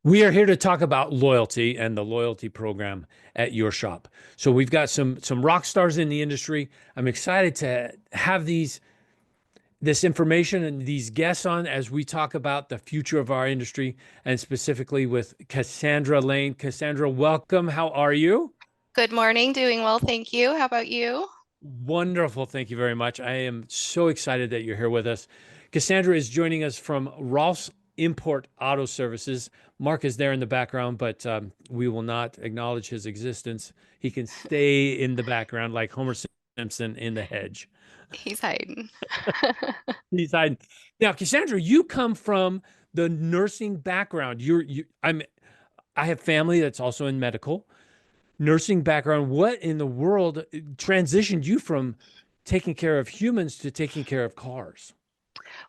We are here to talk about loyalty and the loyalty program at your shop. So we've got some rock stars in the industry. I'm excited to have this information and these guests on as we talk about the future of our industry and specifically with Kassandra Lane. Kassandra, welcome. How are you? Good morning. Doing well, thank you. How about you? Wonderful. Thank you very much. I am so excited that you're here with us. Cassandra is joining us from Rolf's Import Auto Services. Mark is there in the background, but we will not acknowledge his existence. He can stay in the background like Homer Simpson in the hedge. He's hiding. He's hiding. Now, Cassandra, you come from the nursing background. I have family that's also in medical nursing background. What in the world transitioned you from taking care of humans to taking care of cars?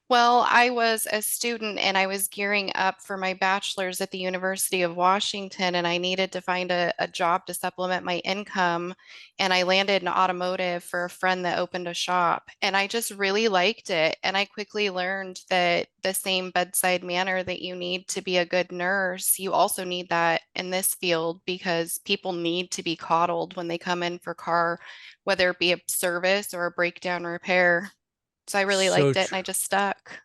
Well, I was a student and I was gearing up for my bachelor's at the University of Washington, and I needed to find a job to supplement my income. And I landed in automotive for a friend that opened a shop, and I just really liked it. And I quickly learned that the same bedside manner that you need to be a good nurse, you also need that in this field because people need to be coddled when they come in for car, whether it be a service or a breakdown repair. So I really So liked it and I true. just stuck.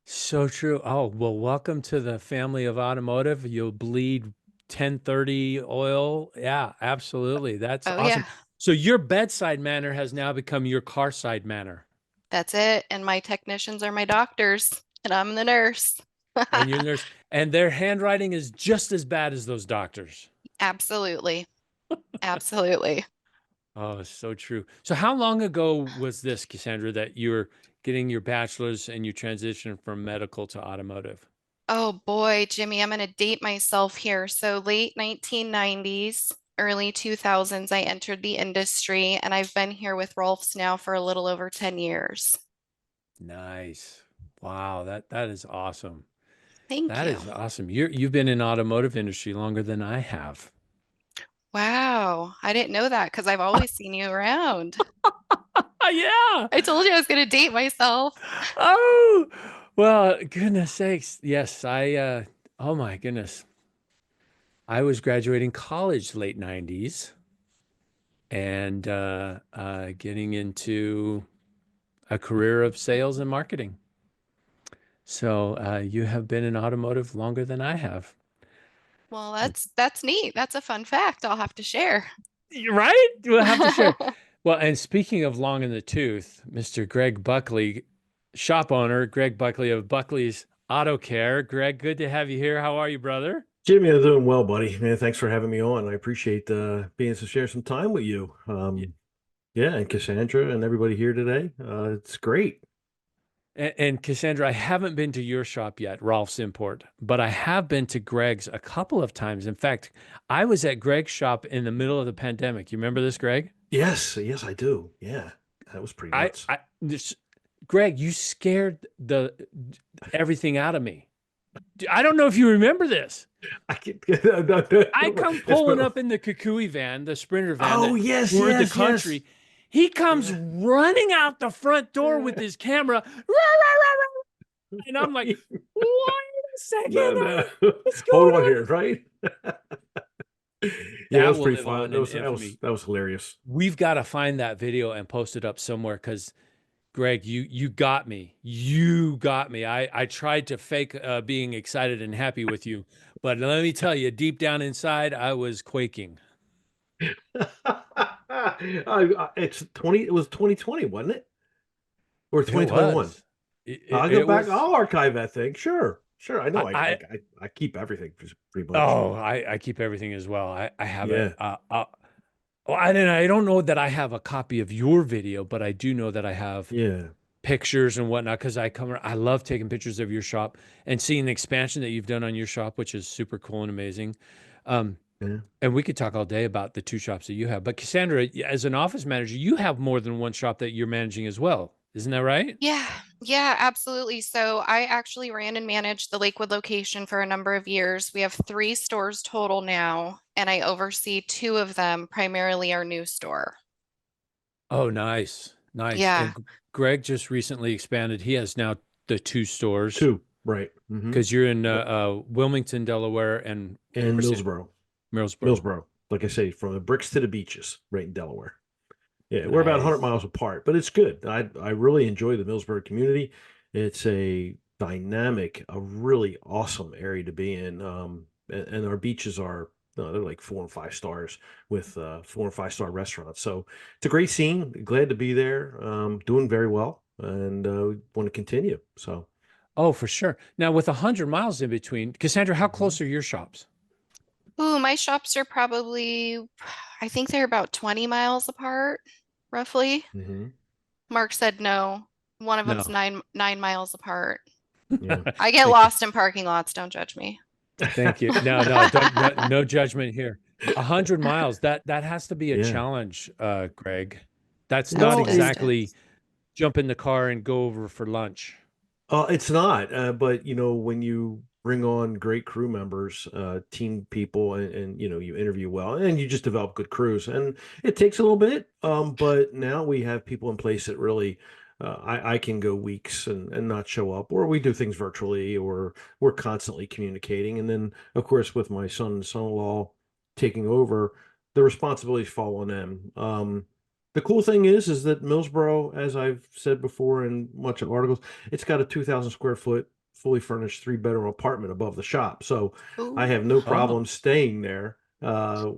So true. Oh, well, welcome to the family of automotive. You'll bleed 1030 oil. Yeah, absolutely. That's Oh, awesome. yeah, So your bedside manner has now become your car side manner. that's it. And my technicians are my doctors, and I'm the nurse. And your nurse, and their handwriting is just as bad as those doctors. Absolutely. Absolutely. Oh, so true. So how long ago was this, Cassandra, that you were getting your bachelor's and you transitioned from medical to automotive? Oh boy, Jimmy, I'm going to date myself here. So late 1990s, early 2000s, I entered the industry and I've been here with Rolfs now for a little over 10 years. Nice. Wow, that is awesome. Thank That you. is awesome. You've been in automotive industry longer than I have. Wow. I didn't know that because I've always seen you around. Yeah. I told you I was going to date myself. Oh, well, goodness sakes. Yes, oh my goodness. I was graduating college late 90s and getting into a career of sales and marketing. So you have been in automotive longer than I have. Well, that's neat. That's a fun fact I'll have to share. Right? We'll have to share. Well, and speaking of long in the tooth, Mr. Greg Buckley, shop owner, Greg Buckley of Buckley's Auto Care. Greg, good to have you here. How are you, brother? Jimmy, I'm doing well, buddy. Man, thanks for having me on. I appreciate being able to share some time with you. Yeah. Yeah, and Cassandra and everybody here today. It's great. And Cassandra, I haven't been to your shop yet, Rolf's Import, but I have been to Greg's a couple of times. In fact, I was at Greg's shop in the middle of the pandemic. You remember this, Greg? Yes, yes, I do. Yeah, that was pretty nuts. This, Greg, you scared the everything out of me. I don't know if you remember this. I can, I come it's pulling been, up in the Kukui van, the Sprinter van oh that yes, toured the yes, yes. country. He comes Yeah. running out the front door with his camera, "Rah, rah, rah, rah," and I'm like, Right. "Wait a second, No, no. what's Hold going on on?" here, right? Yeah, that That was will pretty live fun. on That in was that was infamy. that was hilarious. We've got to find that video and post it up somewhere because Greg, you got me. You got me. I tried to fake being excited and happy with you, but let me tell you, deep down inside, I was quaking. It's 20, it was 2020, wasn't it? Or It 2021? was. It, I'll it, go it back. was. I'll archive that thing. Sure. Sure. I know. I I keep everything pretty much. oh, I keep everything as well. I have it. Yeah. Well, I don't know that I have a copy of your video, but I do know that I have Yeah. pictures and whatnot because I love taking pictures of your shop and seeing the expansion that you've done on your shop, which is super cool and amazing. Um, Yeah. and we could talk all day about the two shops that you have. But Cassandra, as an office manager, you have more than one shop that you're managing as well. Isn't that right? Yeah, yeah, absolutely. So I actually ran and managed the Lakewood location for a number of years. We have three stores total now, and I oversee two of them, primarily our new store. Oh, nice. Nice. Yeah, And Greg just recently expanded. He has now the two stores. Two. Right. Hmm. because you're in Yep. Wilmington, Delaware, and And where's it? Millsboro. Millsboro. Millsboro. Like I say, from the bricks to the beaches, right in Delaware. Yeah, we're about 100 Nice. miles apart, but it's good. I really enjoy the Millsboro community. It's a dynamic, a really awesome area to be in. And our beaches are they're like 4 and 5 stars with 4 and 5 star restaurants. So it's a great scene. Glad to be there. Doing very well, and want to continue. So. Oh, for sure. Now, with 100 miles in between, Cassandra, how Mhm. close are your shops? Ooh, my shops are probably, I think they're about 20 miles apart, roughly. Mhm. Mark said no. One of them's No. nine miles apart. Yeah. I get Thank you. lost in parking lots, don't judge me. Thank you. No, no, don't, no, no judgment here. 100 miles, that has to be a Yeah. challenge, Greg. That's That's not a Well, exactly distance. jump in the car and go over for lunch. it's not, but when you bring on great crew members, team people, and you interview well, and you just develop good crews, and it takes a little bit, but now we have people in place that really, I can go weeks and not show up, or we do things virtually, or we're constantly communicating, and then of course with my son and son-in-law taking over, the responsibilities fall on them. The cool thing is that Millsboro, as I've said before in much of articles, it's got a 2,000 square foot, fully furnished 3 bedroom apartment above the shop. So I Ooh. have no Oh, problem staying there.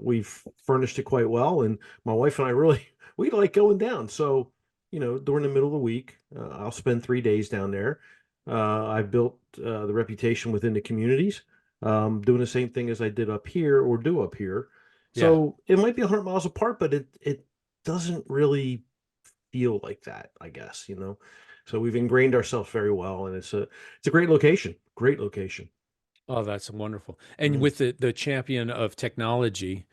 We've furnished it quite well, and my wife and I really we like going down. So during the middle of the week, I'll spend 3 days down there. I've built the reputation within the communities, doing the same thing as I did up here or do up here. yeah. So it might be 100 miles apart, but it doesn't really feel like that, I guess. So we've ingrained ourselves very well, and it's a great location. Great location. Oh, that's wonderful. And Mm. with the champion of technology,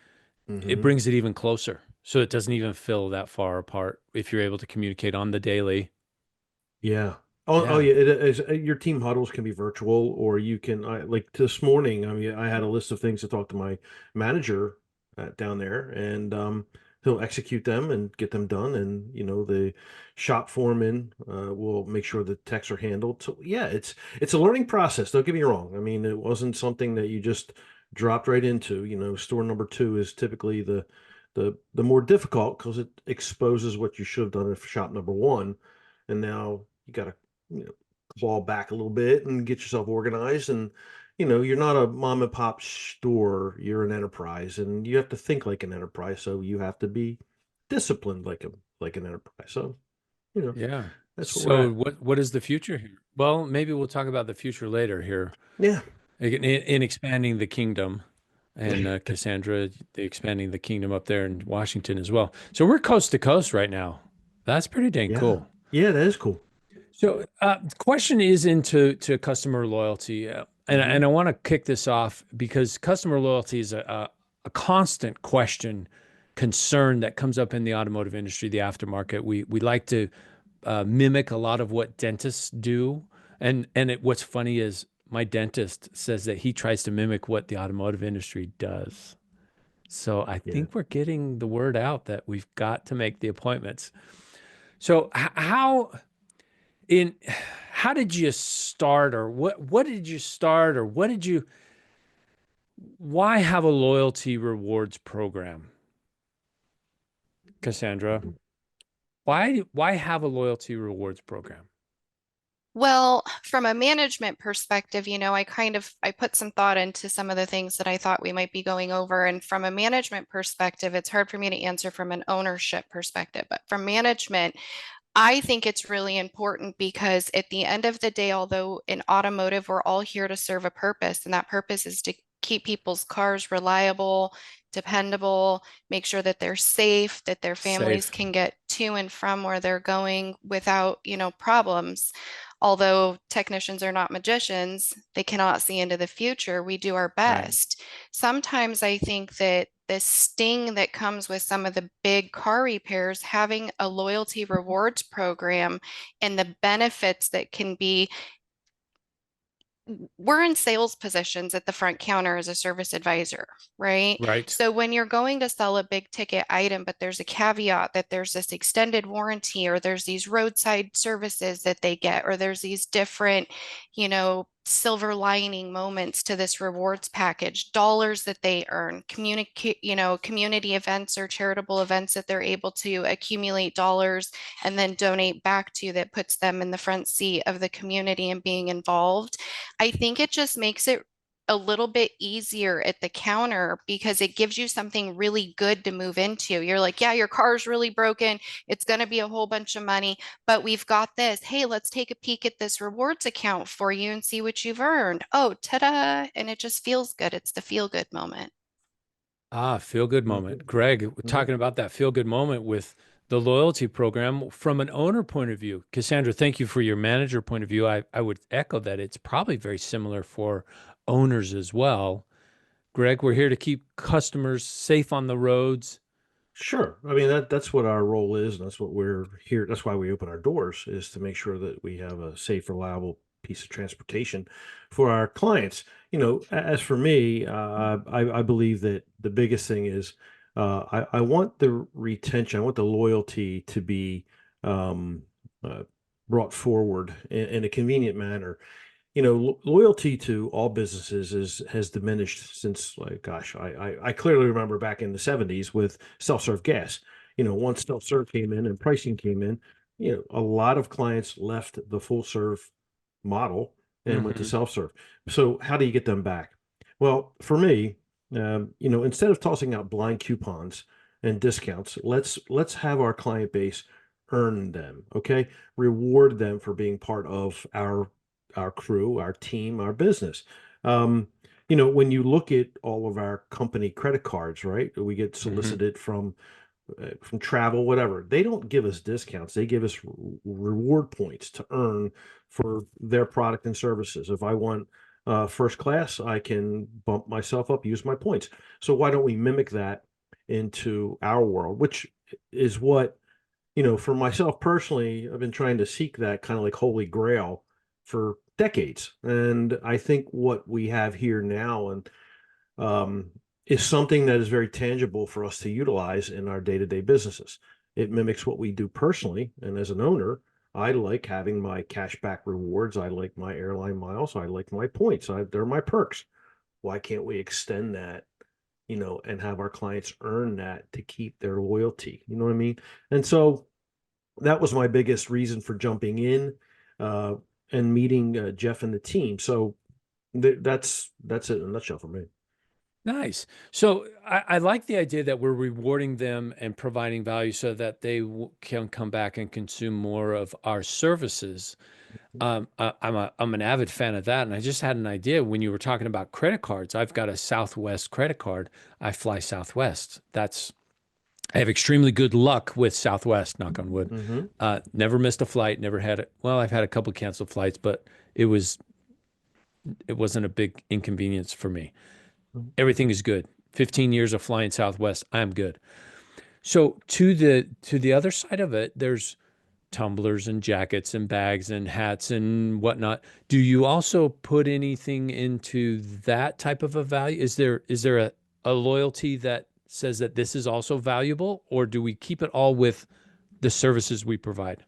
it Hmm. brings it even closer. So it doesn't even feel that far apart if you're able to communicate on the daily. Yeah. Oh, Yeah. yeah. It is. Your team huddles can be virtual, or you can. Like this morning. I mean, I had a list of things to talk to my manager down there, and he'll execute them and get them done. And the shop foreman will make sure the techs are handled. So yeah, it's a learning process. Don't get me wrong. I mean, it wasn't something that you just dropped right into. Store number two is typically the more difficult because it exposes what you should have done at shop number one, and now you got to claw back a little bit and get yourself organized. And you're not a mom and pop store, you're an enterprise, and you have to think like an enterprise, so you have to be disciplined like an enterprise. So you know Yeah. that's what we're So at. what is the future here? Well, maybe we'll talk about the future later here Yeah. in expanding the kingdom and Cassandra, expanding the kingdom up there in Washington as well. So we're coast to coast right now. That's pretty dang Yeah. cool. Yeah, that is cool. So, the question is into to customer loyalty, and Hmm. I want to kick this off because customer loyalty is a constant question, concern that comes up in the automotive industry, the aftermarket. We like to mimic a lot of what dentists do, and what's funny is my dentist says that he tries to mimic what the automotive industry does. So I Yeah. think we're getting the word out that we've got to make the appointments. So how in how did you start, or what did you start, or what did you why have a loyalty rewards program, Cassandra? Mhm. Why have a loyalty rewards program? Well, from a management perspective, I put some thought into some of the things that I thought we might be going over. And from a management perspective, it's hard for me to answer from an ownership perspective. But from management, I think it's really important because at the end of the day, although in automotive, we're all here to serve a purpose, and that purpose is to keep people's cars reliable, dependable, make sure that they're safe, that their families Safe. can get to and from where they're going without, problems. Although technicians are not magicians, they cannot see into the future. We do our Right. best. Sometimes I think that the sting that comes with some of the big car repairs, having a loyalty rewards program and the benefits that can be, we're in sales positions at the front counter as a service advisor, right? Right. So when you're going to sell a big ticket item, but there's a caveat that there's this extended warranty, or there's these roadside services that they get, or there's these different, silver lining moments to this rewards package, dollars that they earn, community events or charitable events that they're able to accumulate dollars and then donate back to, that puts them in the front seat of the community and being involved. I think it just makes it a little bit easier at the counter because it gives you something really good to move into. You're like, yeah, your car's really broken. It's going to be a whole bunch of money, but we've got this. Hey, let's take a peek at this rewards account for you and see what you've earned. Oh, ta-da. And it just feels good. It's the feel good moment. Ah, feel good moment. Mhm. Greg, we're Mhm. talking about that feel good moment with the loyalty program from an owner point of view. Kassandra, thank you for your manager point of view. I would echo that it's probably very similar for owners as well. Greg, we're here to keep customers safe on the roads. Sure. I mean, that's what our role is, and that's what we're here. That's why we open our doors, is to make sure that we have a safe, reliable piece of transportation for our clients. As for me, I believe that the biggest thing is I want the retention, I want the loyalty to be um, uh, brought forward in a convenient manner. Loyalty to all businesses has diminished since, like, gosh, I clearly remember back in the 70s with self-serve gas. Once self-serve came in and pricing came in, a lot of clients left the full serve model and went to Hmm. self-serve. So how do you get them back? Well, for me, instead of tossing out blind coupons and discounts, let's have our client base earn them, okay? Reward them for being part of our crew, our team, our business. Um, when you look at all of our company credit cards, right? We get Hmm. solicited from travel, whatever. They don't give us discounts. They give us reward points to earn for their product and services. If I want first class, I can bump myself up, use my points. So why don't we mimic that into our world, which is what, for myself personally, I've been trying to seek that kind of like holy grail for decades. And I think what we have here now and um, is something that is very tangible for us to utilize in our day-to-day businesses. It mimics what we do personally. And as an owner, I like having my cashback rewards. I like my airline miles. I like my points. They're my perks. Why can't we extend that, and have our clients earn that to keep their loyalty? You know what I mean? And so that was my biggest reason for jumping in uh, and meeting Jeff and the team. So that's it in a nutshell for me. Nice. So I like the idea that we're rewarding them and providing value so that they can come back and consume more of our services. I'm an avid fan of that, and I just had an idea when you were talking about credit cards. I've got a Southwest credit card. I fly Southwest. I have extremely good luck with Southwest. Knock on wood. Mm-hmm. Never missed a flight. Never had it. Well, I've had a couple canceled flights, but it was it wasn't a big inconvenience for me. Everything is good. 15 years of flying Southwest. I'm good. So to the other side of it, there's tumblers and jackets and bags and hats and whatnot. Do you also put anything into that type of a value? Is there a loyalty that says that this is also valuable, or do we keep it all with the services we provide?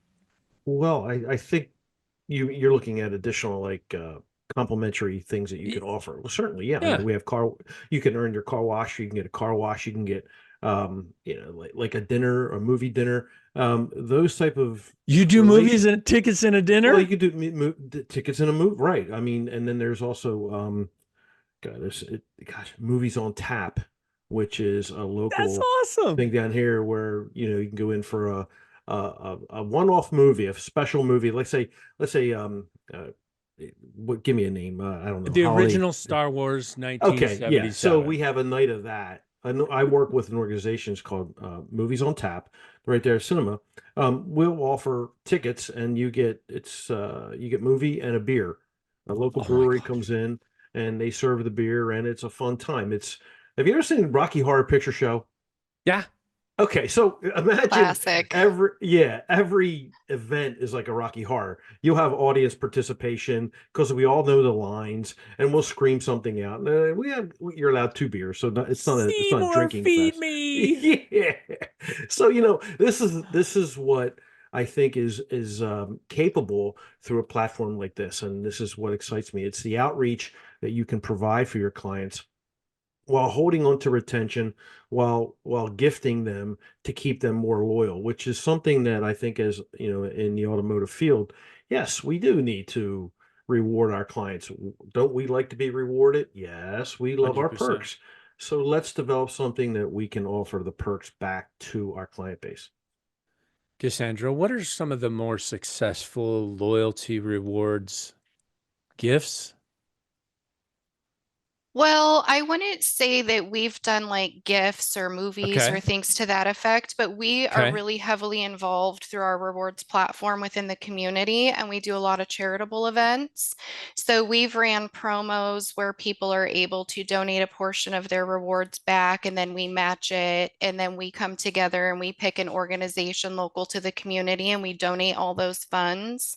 Well, I think you're looking at additional like complimentary things that you Y- can offer. Well, certainly, yeah. Yeah. We have you can earn your car wash, you can get a car wash, you can get like a dinner, a movie dinner. Those type of You do movies relation and tickets and a well, you dinner? could do tickets in a movie, right? I mean, and then there's also God, gosh, movies on tap, which is a That's local awesome. thing down here where you can go in for a one-off movie, a special movie. Let's say give me a name. I don't know, The holiday. original Star Wars Okay, yeah. So we 1977. have a night of that. I know I work with an organization it's called Movies on Tap, right there, cinema. We'll offer tickets, and you get movie and a beer. A local Oh my brewery gosh. comes in and they serve the beer, and it's a fun time. Have you ever seen Rocky Horror Picture Show? Yeah. Okay, so imagine Classic. every event is like a Rocky Horror. You'll have audience participation because we all know the lines, and we'll scream something out. You're allowed two beers, so it's not a Seymour, drinking feed fest. me. Yeah. So this is what I think is capable through a platform like this. And this is what excites me. It's the outreach that you can provide for your clients while holding on to retention, while gifting them to keep them more loyal, which is something that I think, as you know, in the automotive field, yes, we do need to reward our clients. Don't we like to be rewarded? Yes, we love our 100%. perks. So let's develop something that we can offer the perks back to our client base. Cassandra, what are some of the more successful loyalty rewards gifts? Well, I wouldn't say that we've done like gifts or movies or Okay. things to that effect, but we are Okay. really heavily involved through our rewards platform within the community, and we do a lot of charitable events. So we've ran promos where people are able to donate a portion of their rewards back, and then we match it, and then we come together and we pick an organization local to the community and we donate all those funds.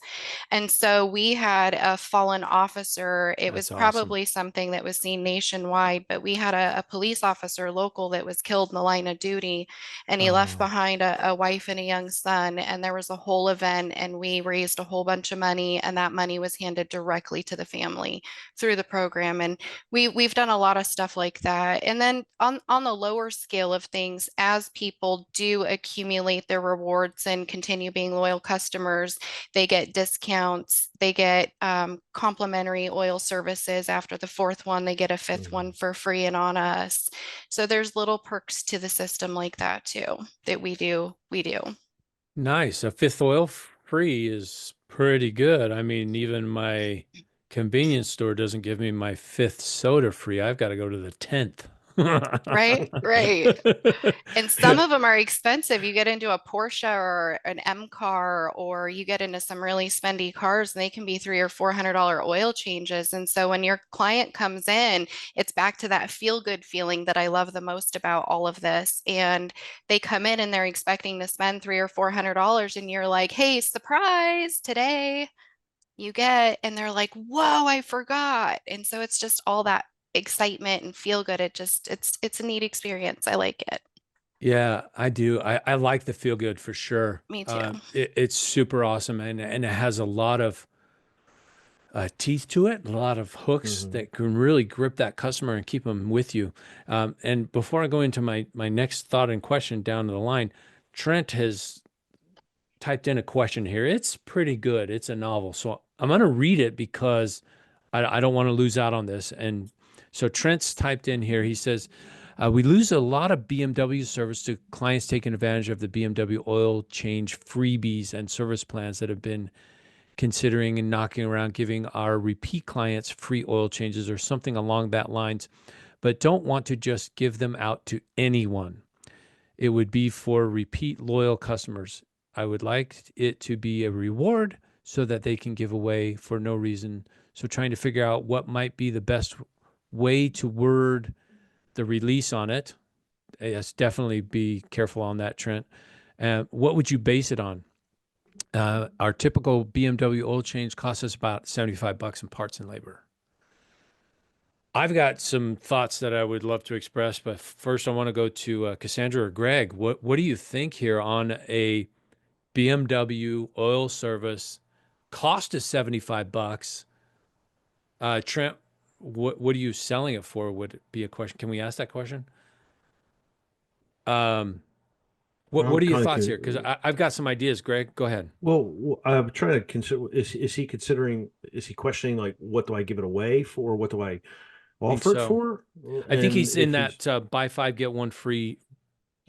And so we had a fallen officer. It was That's awesome. probably something that was seen nationwide, but we had a police officer local that was killed in the line of duty, and he left Oh, behind a wife and a young son. And there was a whole event, and we raised a whole bunch of money, and that money was handed directly to the family through the program. And we've done a lot of stuff like that. And then on the lower scale of things, as people do accumulate their rewards and continue being loyal customers, they get discounts, they get complimentary oil services. After the fourth one, they get a fifth one mhm. for free and on us. So there's little perks to the system like that too that we do. Nice. A fifth oil free is pretty good. I mean, even my convenience store doesn't give me my fifth soda free. I've got to go to the 10th. Right, right. And some of them are expensive. You get into a Porsche or an M car, or you get into some really spendy cars, and they can be $300 or $400 oil changes. And so when your client comes in, it's back to that feel good feeling that I love the most about all of this. And they come in and they're expecting to spend $300 or $400, and you're like, "Hey, surprise! Today you get," and they're like, "Whoa, I forgot." And so it's just all that excitement and feel good. It's a neat experience. I like it. Yeah, I do. I like the feel good for sure. Me too. It's super awesome, and it has a lot of teeth to it, a lot of hooks Mhm. that can really grip that customer and keep them with you. And before I go into my next thought and question down the line, Trent has typed in a question here. It's pretty good. It's a novel. So I'm going to read it because I don't want to lose out on this. And so Trent's typed in here. He says, we lose a lot of BMW service to clients taking advantage of the BMW oil change freebies and service plans that have been considering and knocking around giving our repeat clients free oil changes or something along that lines, but don't want to just give them out to anyone. It would be for repeat loyal customers. I would like it to be a reward so that they can give away for no reason. So trying to figure out what might be the best way to word the release on it. Yes, definitely be careful on that, Trent. What would you base it on? Our typical BMW oil change costs us about 75 bucks in parts and labor. I've got some thoughts that I would love to express, but first I want to go to Cassandra or Greg. What do you think here on a BMW oil service? Cost is 75 bucks. Trent, what are you selling it for? Would be a question. Can we ask that question? Um, I'm what are your kind of thoughts here? Because I've got some ideas. Greg, go ahead. I'm trying to consider, is he considering, is he questioning like what do I give it away for? What do I I think offer it so. for? I think And he's in if he's that buy five get one free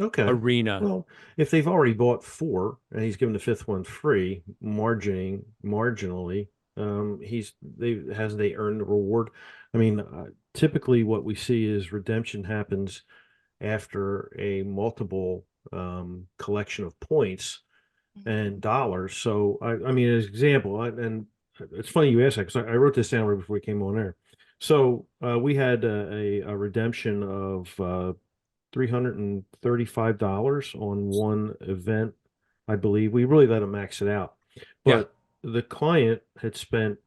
okay, arena. well, if they've already bought four and he's given the fifth one free, marginally, they earned the reward. I mean, typically what we see is redemption happens after a multiple collection of points and dollars. So I mean, as an example, and it's funny you asked that because I wrote this down right before we came on air. So we had a redemption of $335 on one event. I believe we really let them max it out, Yeah, but the client had spent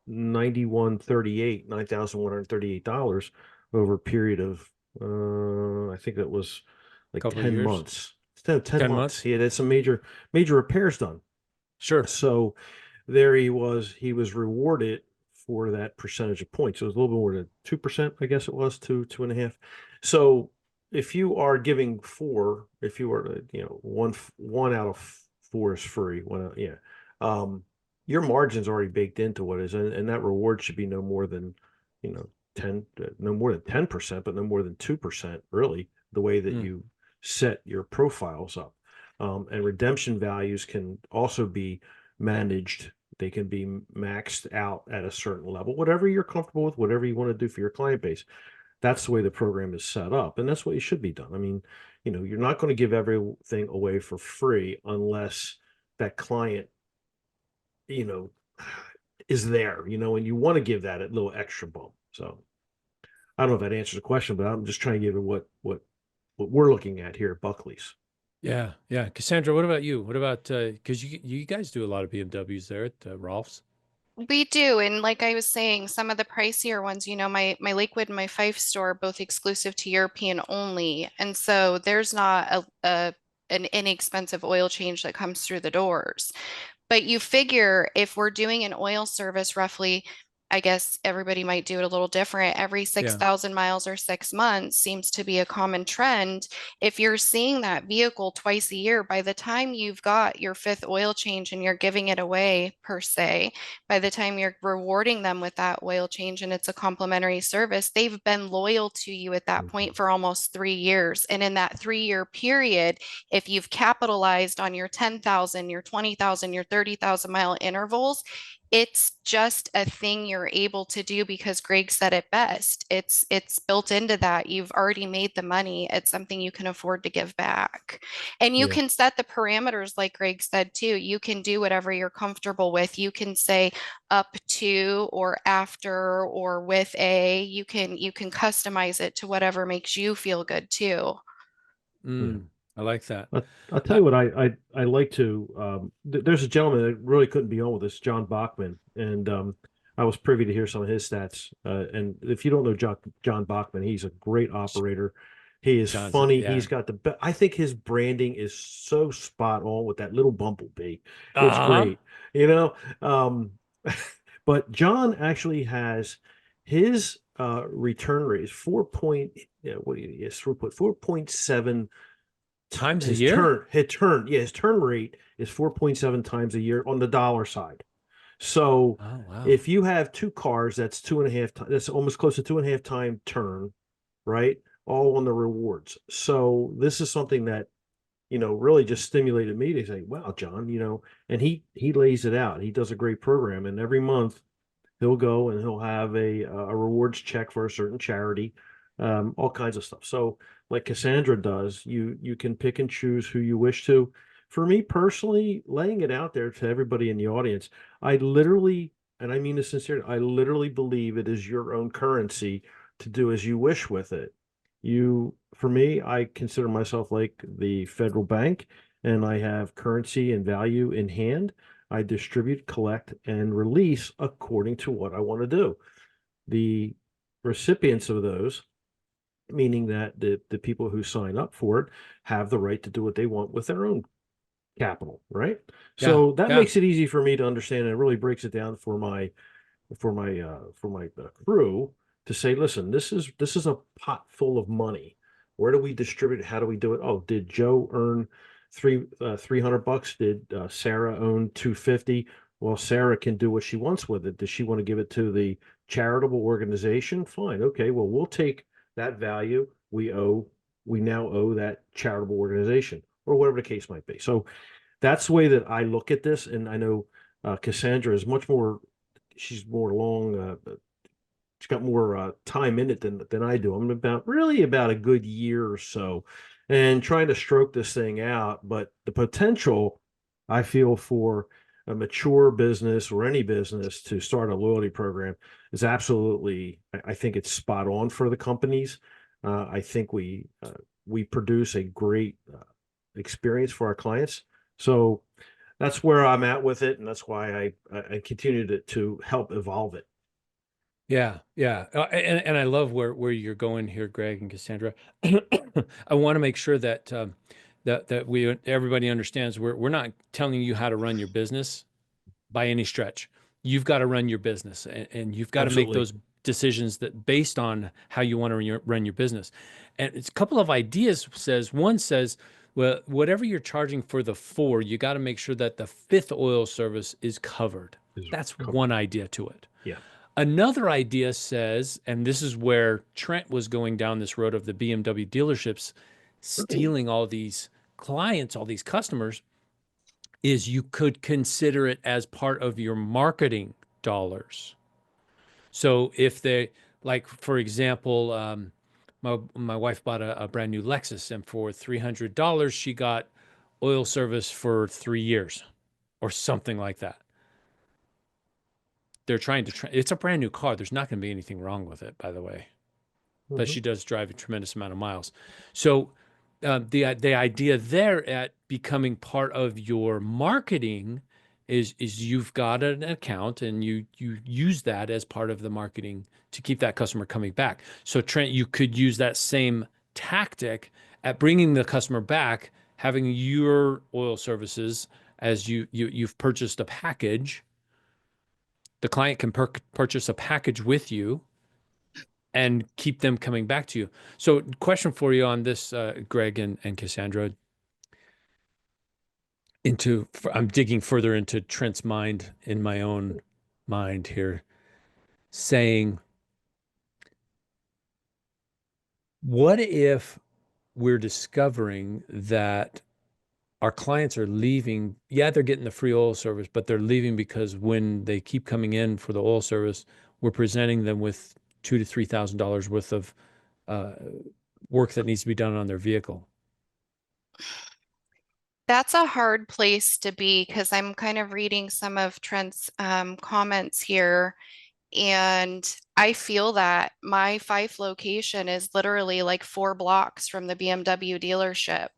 9,138 dollars over a period of I think that was a like couple of 10 years, months. Instead of 10 10 months, months. he had some major repairs done. Sure. So he was rewarded for that percentage of points. So it was a little bit more than 2%, I guess it was, 2.5. So if you are giving four, if you were to, one out of four is free, your margin's already baked into what is, and that reward should be no more than, 10, no more than 10%, but no more than 2%, really, the way that you set your profiles up. And redemption values can also be managed. They can be maxed out at a certain level, whatever you're comfortable with, whatever you want to do for your client base. That's the way the program is set up, and that's what you should be done. I mean, you're not going to give everything away for free unless that client, you know, is there, and you want to give that a little extra bump. So I don't know if that answers the question, but I'm just trying to give it what we're looking at here at Buckley's. Yeah. Yeah. Kassandra, what about you? What about, because you guys do a lot of BMWs there at Rolf's. We do, and like I was saying, some of the pricier ones, my Lakewood and my Fife store are both exclusive to European only, and so there's not an inexpensive oil change that comes through the doors. But you figure if we're doing an oil service roughly, I guess everybody might do it a little different. Every Yeah. 6,000 miles or 6 months seems to be a common trend. If you're seeing that vehicle twice a year, by the time you've got your fifth oil change and you're giving it away, per se, by the time you're rewarding them with that oil change and it's a complimentary service, they've been loyal to you at that Mhm. point for almost 3 years. And in that 3 year period, if you've capitalized on your 10,000, your 20,000, your 30,000 mile intervals, it's just a thing you're able to do because Greg said it best. It's built into that. You've already made the money. It's something you can afford to give back. And you Yeah. can set the parameters like Greg said too. You can do whatever you're comfortable with. You can say up to or after or with a. You can customize it to whatever makes you feel good too. Yeah. I like that. I'll tell Uh, you what I like to. There's a gentleman that really couldn't be on with us, John Bachman, and I was privy to hear some of his stats. And if you don't know John Bachman, he's a great operator. He is John's, funny. He's yeah. got I think his branding is so spot on with that little bumblebee. It's Uh-huh. great, you know. Um, but John actually has his return rate is 4 point. Yeah, what do you? Yes, 4.7 Times a year? his turn rate is 4.7 times a year on the dollar side. So Oh, wow. if you have two cars, that's 2.5, that's almost close to 2.5 time turn, right? All on the rewards. So this is something that, really just stimulated me to say, wow, John, and he lays it out. He does a great program, and every month he'll go and he'll have a rewards check for a certain charity, all kinds of stuff. So, like Kassandra does, you can pick and choose who you wish to. For me personally, laying it out there to everybody in the audience, I literally, and I mean this sincerely, I literally believe it is your own currency to do as you wish with it. For me, I consider myself like the federal bank, and I have currency and value in hand. I distribute, collect, and release according to what I want to do. The recipients of those, meaning that the people who sign up for it, have the right to do what they want with their own capital, right? Yeah. So that Yeah. makes it easy for me to understand, and it really breaks it down for my crew to say, listen, this is a pot full of money. Where do we distribute it? How do we do it? Oh, did Joe earn 300 bucks? Did Sarah own 250? Well, Sarah can do what she wants with it. Does she want to give it to the charitable organization? Fine. Okay. Well, we'll take that value we now owe that charitable organization, or whatever the case might be. So that's the way that I look at this. And I know Kassandra is much more, she's more long, she's got more time in it than I do. I'm about a good year or so, and trying to stroke this thing out. But the potential I feel for a mature business or any business to start a loyalty program is absolutely, I think it's spot on for the companies. I think we produce a great experience for our clients. So that's where I'm at with it, and that's why I continue to help evolve it. Yeah, yeah, and I love where you're going here, Greg and Cassandra. I want to make sure that that everybody understands. We're not telling you how to run your business by any stretch. You've got to run your business, and you've got to make Absolutely. those decisions that based on how you want to run your business. And it's a couple of ideas one says, well, whatever you're charging for the four, you got to make sure that the fifth oil service is covered. Is That's covered. one idea to it. Yeah. Another idea says, and this is where Trent was going down this road of the BMW dealerships stealing all these clients, all these customers, is you could consider it as part of your marketing dollars. So if they, like, for example, my wife bought a brand new Lexus, and for $300, she got oil service for 3 years or something like that. They're trying to, it's a brand new car. There's not going to be anything wrong with it, by the way. But Mhm. she does drive a tremendous amount of miles. So the idea there at becoming part of your marketing is you've got an account and you use that as part of the marketing to keep that customer coming back. So Trent, you could use that same tactic at bringing the customer back, having your oil services as you've purchased a package. The client can purchase a package with you and keep them coming back to you. So, question for you on this, Greg and Kassandra. I'm digging further into Trent's mind in my own mind here, saying, what if we're discovering that our clients are leaving? Yeah, they're getting the free oil service, but they're leaving because when they keep coming in for the oil service, we're presenting them with $2,000 to $3,000 worth of uh, work that needs to be done on their vehicle. That's a hard place to be because I'm kind of reading some of Trent's comments here. And I feel that my Fife location is literally like 4 blocks from the BMW dealership.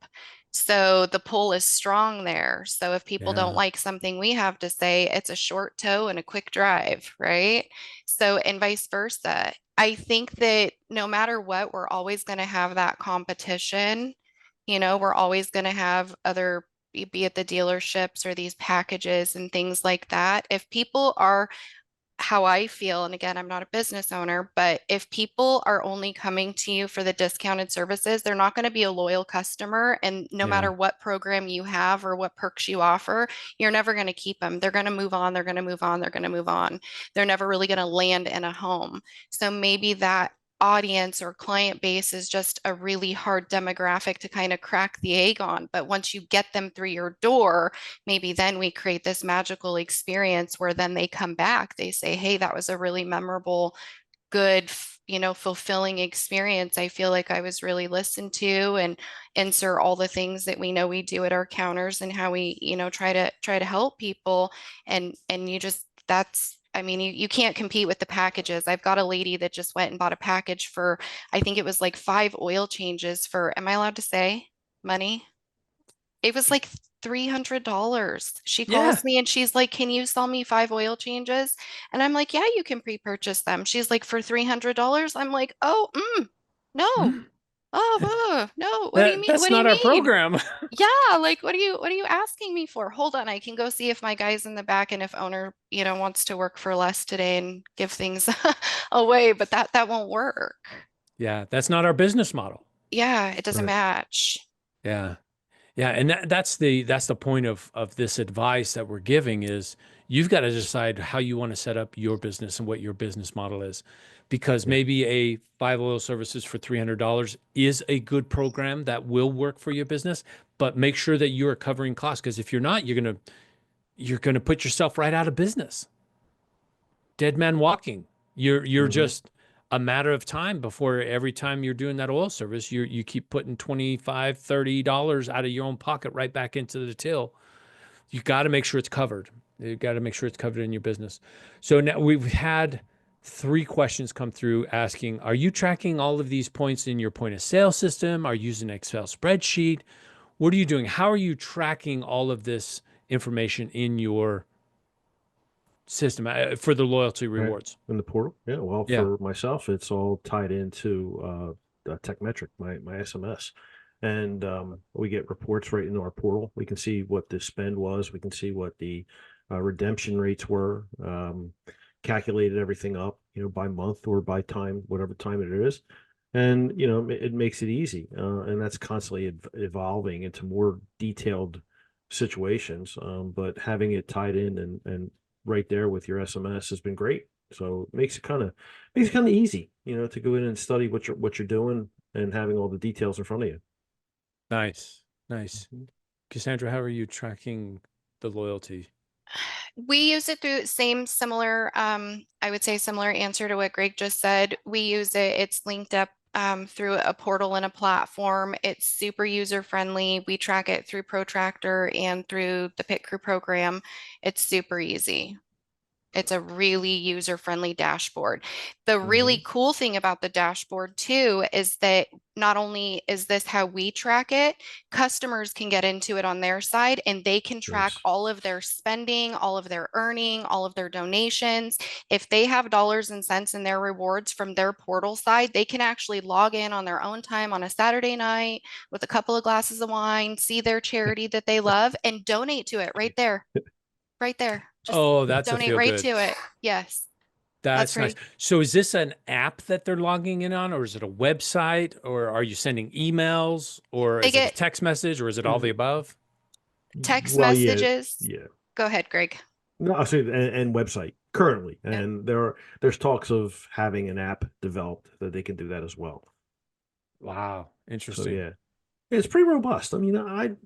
So the pull is strong there. So if people don't Yeah. like something we have to say, it's a short tow and a quick drive, right? So, and vice versa. I think that no matter what, we're always going to have that competition. We're always going to have other, be it the dealerships or these packages and things like that. If people are how I feel, and again, I'm not a business owner, but if people are only coming to you for the discounted services, they're not going to be a loyal customer. And no Yeah. matter what program you have or what perks you offer, you're never going to keep them. They're going to move on. They're going to move on. They're going to move on. They're never really going to land in a home. So maybe that audience or client base is just a really hard demographic to kind of crack the egg on. But once you get them through your door, maybe then we create this magical experience where then they come back. They say, hey, that was a really memorable, good, fulfilling experience. I feel like I was really listened to, and insert all the things that we know we do at our counters and how we, try to help people. And you just, that's, I mean, you can't compete with the packages. I've got a lady that just went and bought a package for, I think it was like 5 oil changes for, am I allowed to say money? It was like $300. She Yeah. calls me and she's like, "Can you sell me 5 oil changes?" And I'm like, "Yeah, you can pre-purchase them." She's like, "For $300?" I'm like, "Oh, no. Mm. Oh, no. What do you mean? That's What do you not our mean?" program. Yeah, like what are you asking me for? Hold on, I can go see if my guy's in the back and if owner, wants to work for less today and give things away, but that won't work. Yeah, that's not our business model. Yeah, it doesn't Right. match. Yeah. Yeah, and that's the point of this advice that we're giving is you've got to decide how you want to set up your business and what your business model is. Because Yeah. maybe a 5 oil services for $300 is a good program that will work for your business, but make sure that you are covering costs because if you're not, you're gonna put yourself right out of business. Dead man walking. You're Hmm. just a matter of time before every time you're doing that oil service, you keep putting 25, $30 out of your own pocket right back into the till. You got to make sure it's covered. You got to make sure it's covered in your business. So now we've had 3 questions come through asking, are you tracking all of these points in your point of sale system? Are you using an Excel spreadsheet? What are you doing? How are you tracking all of this information in your system for the loyalty Right. rewards? In the portal. Yeah. Well, Yeah. for myself, it's all tied into Tech Metric, my SMS. and we get reports right into our portal. We can see what the spend was. We can see what the redemption rates were. Calculated everything up, by month or by time, whatever time it is, and it makes it easy. And that's constantly evolving into more detailed situations. But having it tied in and right there with your SMS has been great. So it makes it kind of easy, to go in and study what you're doing and having all the details in front of you. Nice. Nice. Kassandra, how are you tracking the loyalty? We use it through same similar, I would say similar answer to what Greg just said. We use it, it's linked up through a portal and a platform. It's super user friendly. We track it through Protractor and through the Pit Crew program. It's super easy. It's a really user-friendly dashboard. The really cool thing about the dashboard too is that not only is this how we track it, customers can get into it on their side and they can track Nice. all of their spending, all of their earning, all of their donations. If they have dollars and cents in their rewards from their portal side, they can actually log in on their own time on a Saturday night with a couple of glasses of wine, see their charity that they love, and donate to it right there. Right there. Just Oh, that's a donate feel right good. to it. Yes, that's That's nice. pretty. So is this an app that they're logging in on, or is it a website, or are you sending emails, or They is it a get text message, or is it all the above? text Well, yeah, messages. yeah. Go ahead, Greg. No, I say and website currently, Yep. and there's talks of having an app developed that they can do that as well. Wow, So interesting. yeah, it's pretty robust. I mean, like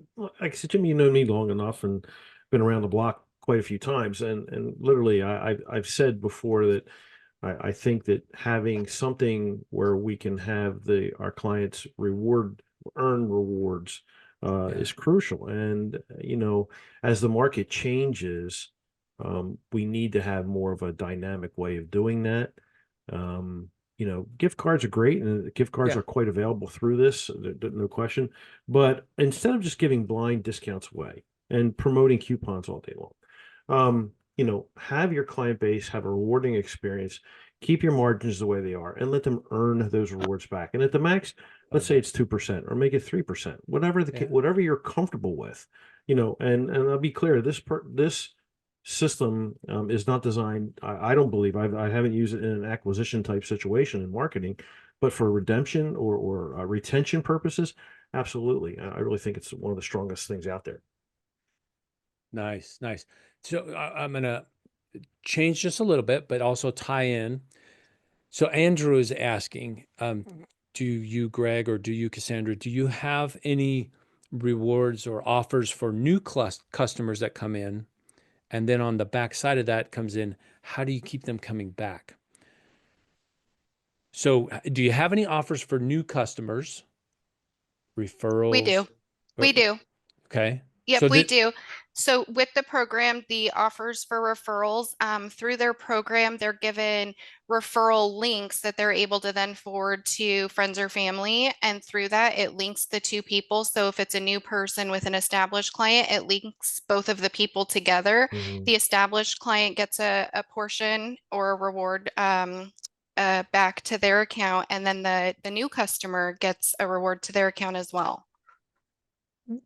I said, Jimmy, you know me long enough and been around the block quite a few times, and literally, I've said before that I think that having something where we can have our clients earn rewards Yeah, is crucial. And as the market changes, we need to have more of a dynamic way of doing that. Um, gift cards are great, and gift cards yeah, are quite available through this, no question. But instead of just giving blind discounts away and promoting coupons all day long, have your client base have a rewarding experience, keep your margins the way they are, and let them earn those rewards back. And at the max, let's love say that. it's 2% or make it 3%, whatever Yeah, whatever you're comfortable with, and I'll be clear, this system is not designed. I don't believe I haven't used it in an acquisition type situation in marketing, but for redemption or retention purposes, absolutely. I really think it's one of the strongest things out there. nice, nice. So I'm gonna change just a little bit, but also tie in. So Andrew is asking, do you, Greg, or do you, Kassandra, do you have any rewards or offers for new customers that come in? And then on the back side of that comes in, how do you keep them coming back? So do you have any offers for new customers, We do. referrals? We do. Okay. Yep, So we that, do. So with the program, the offers for referrals, through their program, they're given referral links that they're able to then forward to friends or family. And through that, it links the two people. So if it's a new person with an established client, it links both of the people together. Mhm. The established client gets a portion or a reward back to their account, and then the new customer gets a reward to their account as well.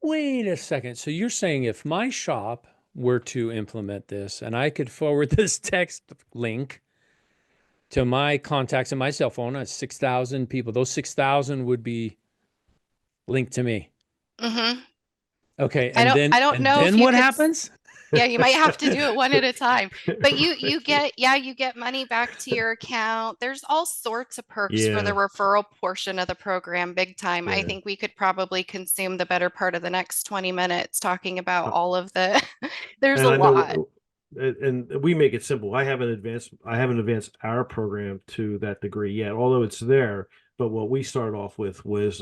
wait a second. So you're saying if my shop were to implement this and I could forward this text link to my contacts in my cell phone, 6,000 people, those 6,000 would be linked to me. Hmm. Okay. I don't And know if then you what could. happens? Yeah, you might have to do it one at a time. But you get, yeah, you get money back to your account. There's all sorts of perks for the Yeah, referral portion of the program, big time. I yeah. think we could probably consume the better part of the next 20 minutes talking about all of the there's And a I lot. know, and we make it simple. I haven't advanced our program to that degree yet, although it's there. But what we started off with was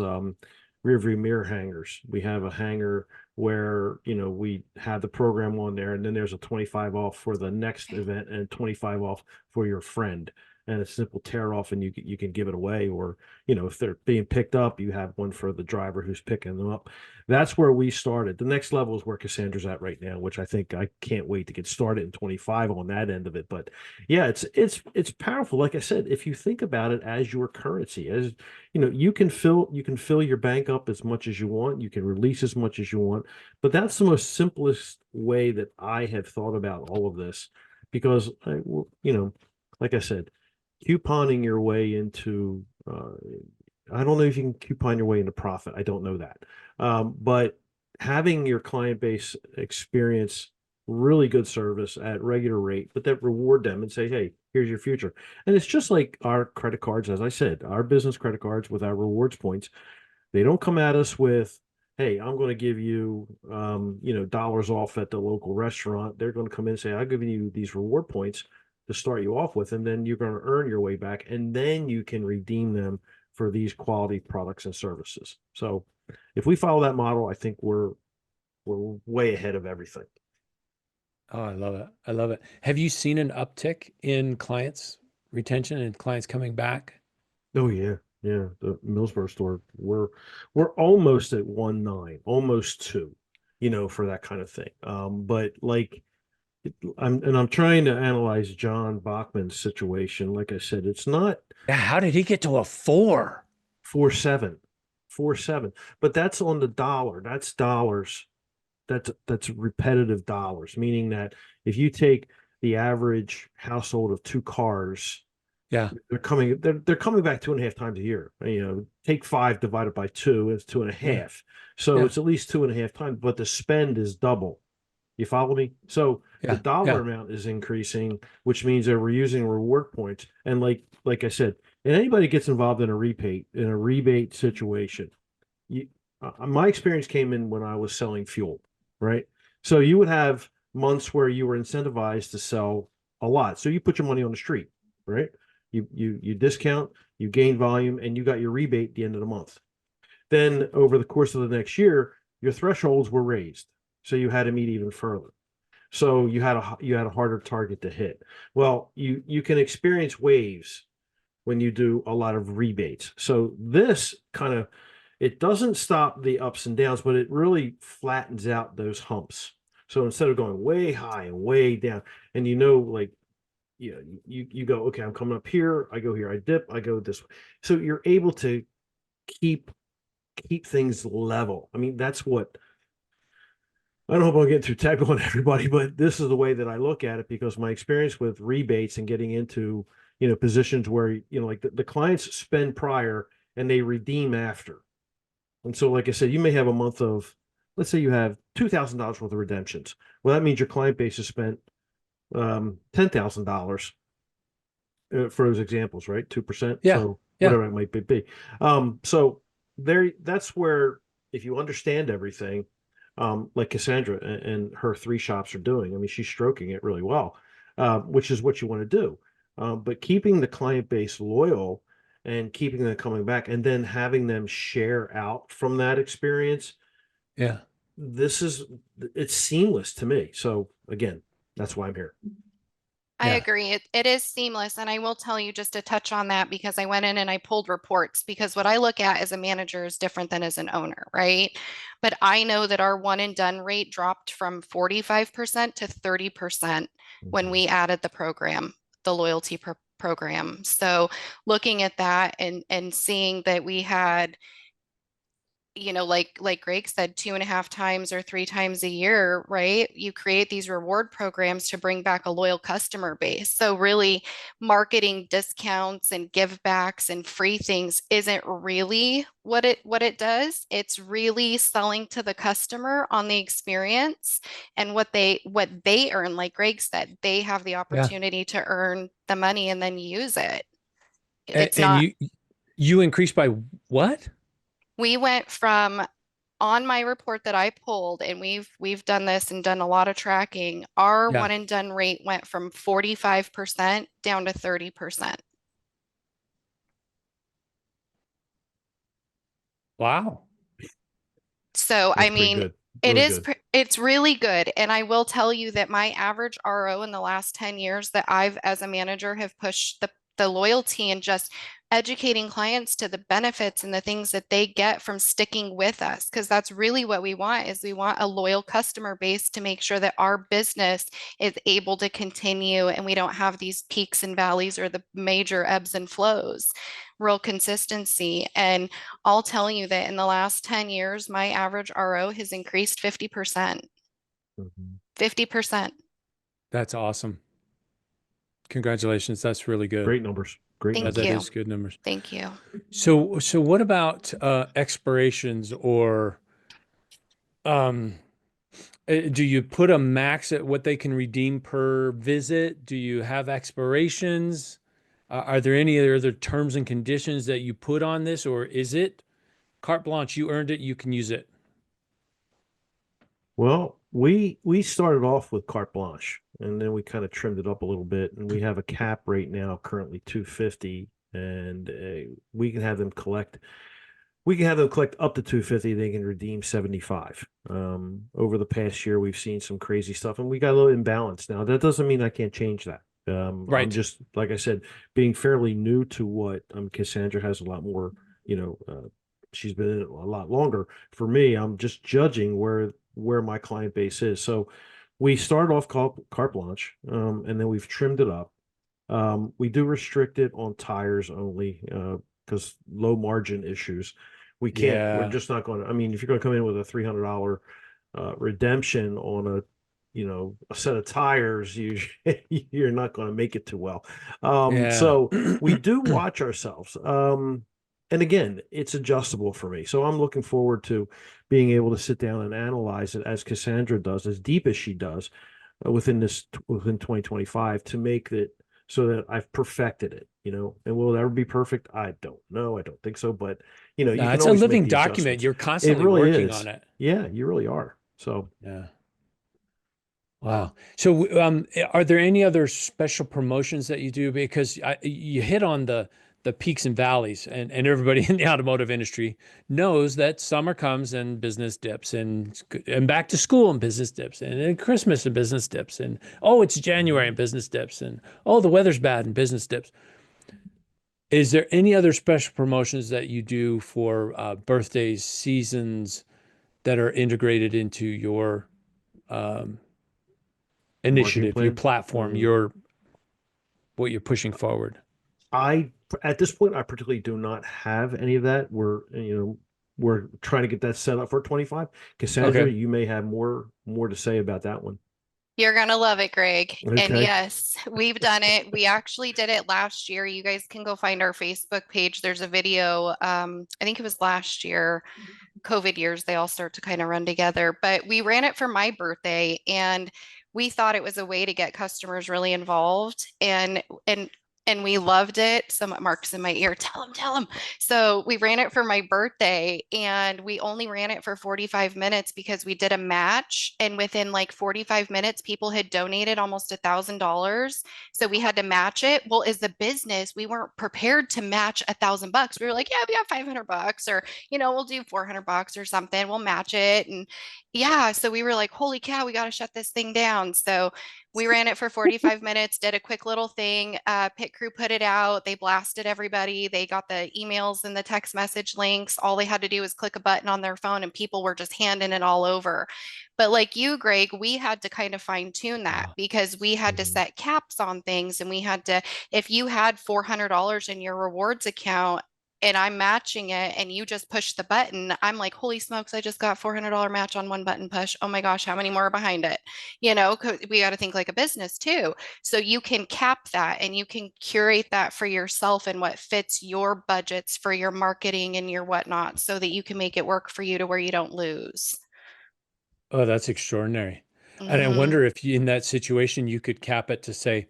rear view mirror hangers. We have a hanger where we have the program on there, and then there's a 25 off for the next event and 25 off for your friend. and a simple tear off, and you can give it away, or if they're being picked up, you have one for the driver who's picking them up. That's where we started. The next level is where Kassandra's at right now, which I can't wait to get started in 25 on that end of it. But yeah, it's powerful. Like I said, if you think about it as your currency, as you can fill your bank up as much as you want, you can release as much as you want. But that's the most simplest way that I have thought about all of this, because like I said, couponing your way into I don't know if you can coupon your way into profit. I don't know that. But having your client base experience really good service at regular rate, but that reward them and say, hey, here's your future. And it's just like our credit cards, as I said, our business credit cards with our rewards points. They don't come at us with, hey, I'm going to give you, dollars off at the local restaurant. They're going to come in and say, I'll give you these reward points to start you off with, and then you're going to earn your way back, and then you can redeem them for these quality products and services. So if we follow that model, I think we're way ahead of everything. Oh, I love it. I love it. Have you seen an uptick in clients retention and clients coming back? Oh yeah, yeah. The Millsboro store, we're almost at 1.9, almost 2, for that kind of thing. But like I'm trying to analyze John Bachman's situation. Like I said, it's not Yeah, how did he get to a 4? 4.7, 4.7, but that's on the dollar. That's dollars. That's repetitive dollars, meaning that if you take the average household of 2 cars, Yeah, they're coming back 2.5 times a year. Take 5 divided by 2, it's two and a yeah, half. So yeah, it's at least 2.5 times, but the spend is double. You follow me? So the yeah, dollar yeah, amount is increasing, which means that we're using reward points. And like I said, and anybody gets involved in a rebate situation, my experience came in when I was selling fuel, right? So you would have months where you were incentivized to sell a lot. So you put your money on the street, right? You discount, you gain volume, and you got your rebate at the end of the month. Then over the course of the next year, your thresholds were raised, so you had to meet even further. So you had a harder target to hit. Well, you can experience waves when you do a lot of rebates. So this kind of, it doesn't stop the ups and downs, but it really flattens out those humps. So instead of going way high and way down, and like you go, okay, I'm coming up here, I go here, I dip, I go this way. So you're able to keep things level. I mean, that's what I don't know if I'll get too technical on everybody, but this is the way that I look at it, because my experience with rebates and getting into, positions where, like the clients spend prior and they redeem after. And so, like I said, you may have a month of, let's say you have $2,000 worth of redemptions. Well, that means your client base has spent $10,000 for those examples, right? 2%. yeah, So yeah, whatever it might be. So that's where, if you understand everything, like Kassandra and her 3 shops are doing, I mean, she's stroking it really well, which is what you want to do. But keeping the client base loyal and keeping them coming back, and then having them share out from that experience, yeah. it's seamless to me. So again, that's why I'm here. I Yeah. agree. It is seamless. And I will tell you just to touch on that, because I went in and I pulled reports, because what I look at as a manager is different than as an owner, right? But I know that our one and done rate dropped from 45% to 30% when we added the program, the loyalty program. So looking at that and seeing that we had, like Greg said, 2.5 times or 3 times a year, right? You create these reward programs to bring back a loyal customer base. So really, marketing discounts and give backs and free things isn't really what it does. It's really selling to the customer on the experience and what they earn. Like Greg said, they have the Yeah. opportunity to earn the money and then use it. And, It's and not. you increased by what? We went from, on my report that I pulled, and we've done this and done a lot of tracking, our Yeah. one and done rate went from 45% down to 30%. Wow. So, I That's pretty mean, good. Really good. it's really good. And I will tell you that my average RO in the last 10 years that I've, as a manager, have pushed the the loyalty and just educating clients to the benefits and the things that they get from sticking with us. Because that's really what we want, is we want a loyal customer base to make sure that our business is able to continue and we don't have these peaks and valleys or the major ebbs and flows. Real consistency. And I'll tell you that in the last 10 years, my average RO has increased 50%. Mhm. 50%. That's awesome. Congratulations. That's really good. Great numbers. Great Thank numbers. That you. is good numbers. Thank you. So what about expirations or do you put a max at what they can redeem per visit? Do you have expirations? Are there any other terms and conditions that you put on this, or is it carte blanche? You earned it, you can use it. Well, we started off with carte blanche, and then we kind of trimmed it up a little bit, and we have a cap right now, currently 250, and we can have them collect. We can have them collect up to 250. They can redeem 75. Over the past year, we've seen some crazy stuff, and we got a little imbalance. Now, that doesn't mean I can't change that. I'm Right. just, like I said, being fairly new to what Kassandra has a lot more, she's been in it a lot longer. For me, I'm just judging where my client base is. So we started off carte blanche, and then we've trimmed it up. We do restrict it on tires only, because low margin issues. We're Yeah. just not going to, I mean, if you're going to come in with a $300 redemption on a set of tires, you're not going to make it too well. Yeah. So we do watch ourselves. And again, it's adjustable for me. So I'm looking forward to being able to sit down and analyze it as Kassandra does, as deep as she does, within 2025, to make it so that I've perfected it, and will it ever be perfect? I don't know. I don't think so, but you No, can it's a always make living the document. adjustments. You're It constantly really working is. on it. Yeah, you really are. So Yeah. Wow. So, are there any other special promotions that you do? Because you hit on the peaks and valleys, and everybody in the automotive industry knows that summer comes and business dips, and back to school and business dips, and then Christmas and business dips, and oh, it's January and business dips, and oh, the weather's bad and business dips. Is there any other special promotions that you do for birthdays, seasons that are integrated into your um, marketing initiative, your plan. platform, Mm, your what you're pushing forward? I at this point I particularly do not have any of that. We're trying to get that set up for 25. Okay. Cassandra, you may have more to say about that one. You're going to love it, Greg. And Okay. yes, we've done it. We actually did it last year. You guys can go find our Facebook page. There's a video. I think it was last year. COVID years, they all start to kind of run together. But we ran it for my birthday, and we thought it was a way to get customers really involved, and we loved it. Some Mark's in my ear. Tell him. So we ran it for my birthday, and we only ran it for 45 minutes because we did a match, and within like 45 minutes, people had donated almost $1,000. So we had to match it. Well, as the business, we weren't prepared to match $1,000. We were like, yeah, we have $500, or we'll do $400 or something. We'll match it. And yeah, so we were like, holy cow, we got to shut this thing down. So we ran it for 45 minutes, did a quick little thing. Pit crew put it out. They blasted everybody. They got the emails and the text message links. All they had to do was click a button on their phone, and people were just handing it all over. But like you, Greg, we had to kind of fine tune that Wow. because we had to Mhm. set caps on things, and we had to, if you had $400 in your rewards account, and I'm matching it and you just push the button, I'm like, holy smokes, I just got $400 match on one button push. Oh my gosh, how many more are behind it? We got to think like a business too. So you can cap that and you can curate that for yourself and what fits your budgets for your marketing and your whatnot so that you can make it work for you to where you don't lose. Oh, that's extraordinary. And I Hmm. wonder if in that situation you could cap it to say,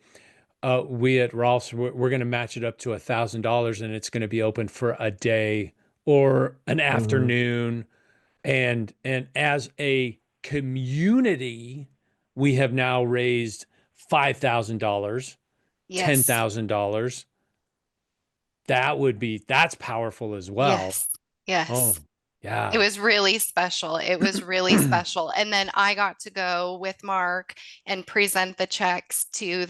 we at Rolf's, we're going to match it up to $1,000, and it's going to be open for a day or an Mhm. afternoon. And as a community, we have now raised $5,000, Yes. $10,000. That's powerful as well. Yes. Oh, Yes. It yeah. was really special. It was really special. And then I got to go with Mark and present the checks to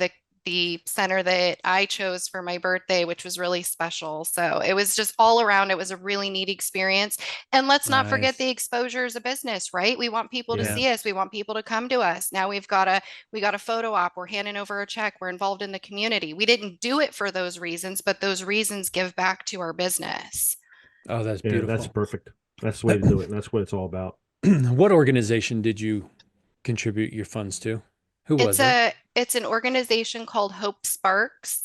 the center that I chose for my birthday, which was really special. So it was just all around. It was a really neat experience. And let's not forget Nice. the exposure as a business, right? We want people to Yeah. see us. We want people to come to us. Now we got a photo op. We're handing over a check. We're involved in the community. We didn't do it for those reasons, but those reasons give back to our business. Oh, that's Yeah, that's beautiful. perfect. That's the way to do it. And that's what it's all about. What organization did you contribute your funds to? Who was it? It's an organization called Hope Sparks.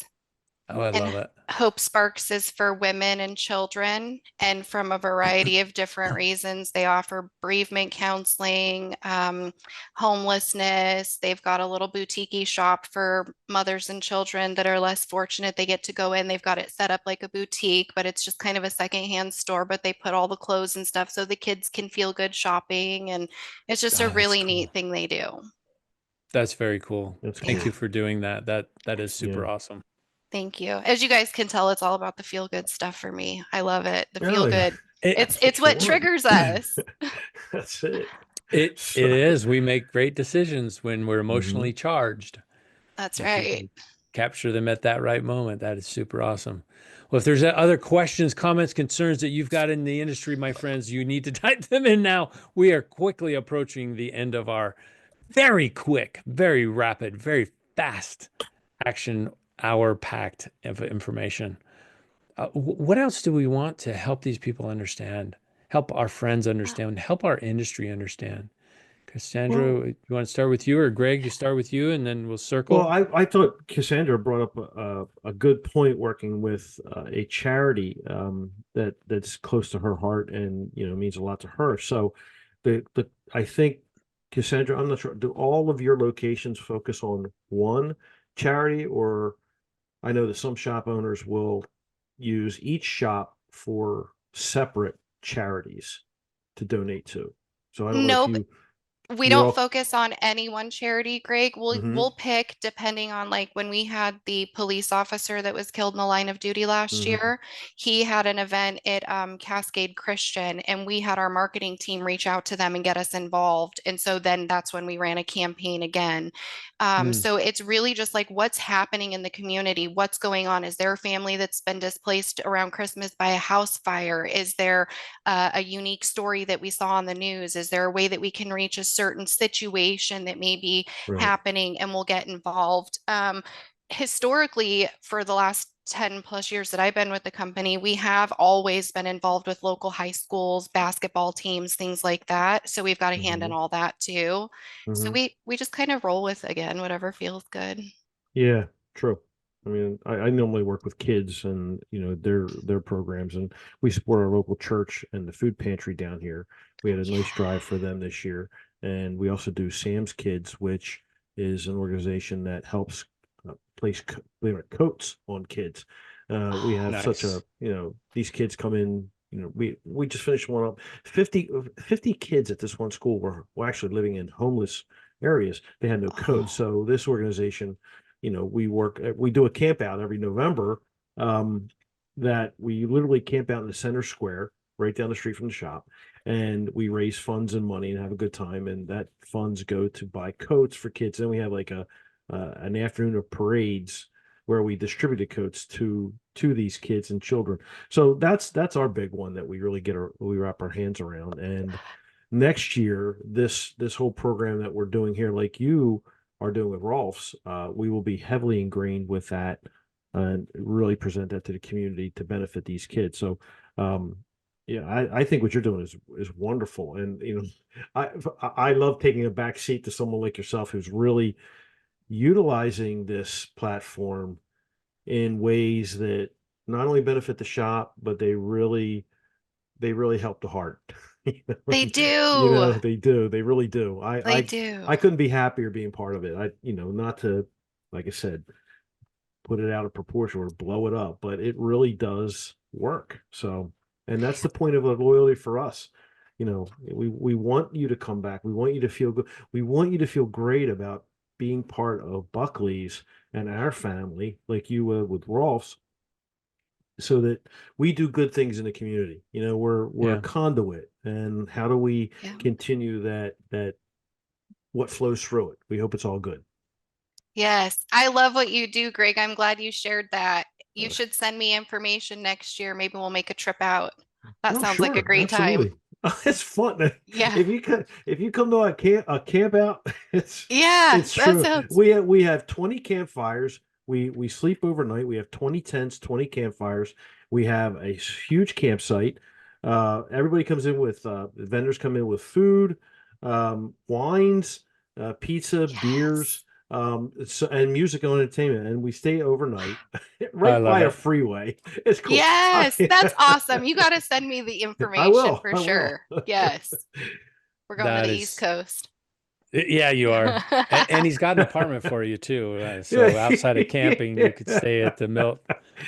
Oh, I And love it. Hope Sparks is for women and children. And from a variety of different reasons, they offer bereavement counseling, homelessness. They've got a little boutique shop for mothers and children that are less fortunate. They get to go in. They've got it set up like a boutique, but it's just kind of a secondhand store. But they put all the clothes and stuff so the kids can feel good shopping. And it's just a Oh, that's really cool. neat thing they do. That's very cool. That's Thank Yeah. you cool. for doing that. That is Yeah. super awesome. Thank you. As you guys can tell, it's all about the feel good stuff for me. I love it. The feel Oh, yeah. good. It That's It's what you what want. triggers us. That's it. it So, is. We make great decisions when we're mhm. emotionally charged. That's If you right. can capture them at that right moment, that is super awesome. Well, if there's other questions, comments, concerns that you've got in the industry, my friends, you need to type them in now. We are quickly approaching the end of our very quick, very rapid, very fast action hour packed of information. What else do we want to help these people understand, help our friends understand, help our industry understand? Well, Cassandra, you want to start with you or Greg? You start with you and then we'll well, circle. I thought Cassandra brought up a good point working with a charity that's close to her heart and means a lot to her. So the I think Cassandra, I'm not sure. Do all of your locations focus on one charity, or I know that some shop owners will use each shop for separate charities to donate to. So I don't know if Nope. We you're don't all. focus on any one charity, Greg. Mm-hmm, We'll pick depending on like when we had the police officer that was killed in the line of duty last mm-hmm, year, he had an event at Cascade Christian, and we had our marketing team reach out to them and get us involved. And so then that's when we ran a campaign again. Mm, So it's really just like what's happening in the community, what's going on. Is there a family that's been displaced around Christmas by a house fire? Is there a unique story that we saw on the news? Is there a way that we can reach a certain situation that may be right. happening and we'll get involved? Historically, for the last 10 plus years that I've been with the company, we have always been involved with local high schools, basketball teams, things like that. So we've got a hand Mm-hmm, in all that too. So mm-hmm. we just kind of roll with again whatever feels good. Yeah, true. I mean, I normally work with kids and their programs, and we support our local church and the food pantry down here. We had a nice drive for them this year, and we also do Sam's Kids, which is an organization that helps place coats on kids. We Oh, have such nice. a these kids come in. We just finished one up. 50 kids at this one school were actually living in homeless areas. They had no coats, Oh, so this organization we do a camp out every November, um, that we literally camp out in the center square right down the street from the shop, and we raise funds and money and have a good time, and that funds go to buy coats for kids. Then we have like a an afternoon of parades where we distribute the coats to these kids and children. So that's our big one that we really we wrap our hands around. And next year, this whole program that we're doing here, like you are doing with Rolf's, we will be heavily ingrained with that and really present that to the community to benefit these kids. So, yeah, I think what you're doing is wonderful, and I I love taking a back seat to someone like yourself who's really utilizing this platform in ways that not only benefit the shop, but they really help the heart. they do. They do. They really do. They do. I couldn't be happier being part of it. Not to, like I said, put it out of proportion or blow it up, but it really does work. So, and that's the point of the loyalty for us. We want you to come back. We want you to feel good. We want you to feel great about being part of Buckley's and our family, like you were with Rolf's, so that we do good things in the community. We're a yeah. conduit, and how do we Yeah. continue that what flows through it? We hope it's all good. Yes, I love what you do, Greg. I'm glad you shared that. You Uh, should send me information next year. Maybe we'll make a trip out. That Oh, sounds like a sure, great time. absolutely. It's fun. Yeah. If you come to a camp out, it's Yeah, it's that true. sounds. We have 20 campfires. We sleep overnight. We have 20 tents, 20 campfires. We have a huge campsite. Everybody comes in with vendors come in with food, wines, pizza, beers, Yes. and music and entertainment. And we stay overnight I right love by a it. freeway. It's cool. Yes, that's awesome. You got to send me the I information will. for I will. sure. Yes. We're going to That the East is, Coast. yeah, you are. And he's got an apartment for you too. Yeah. So outside of camping, you could stay at the Mill,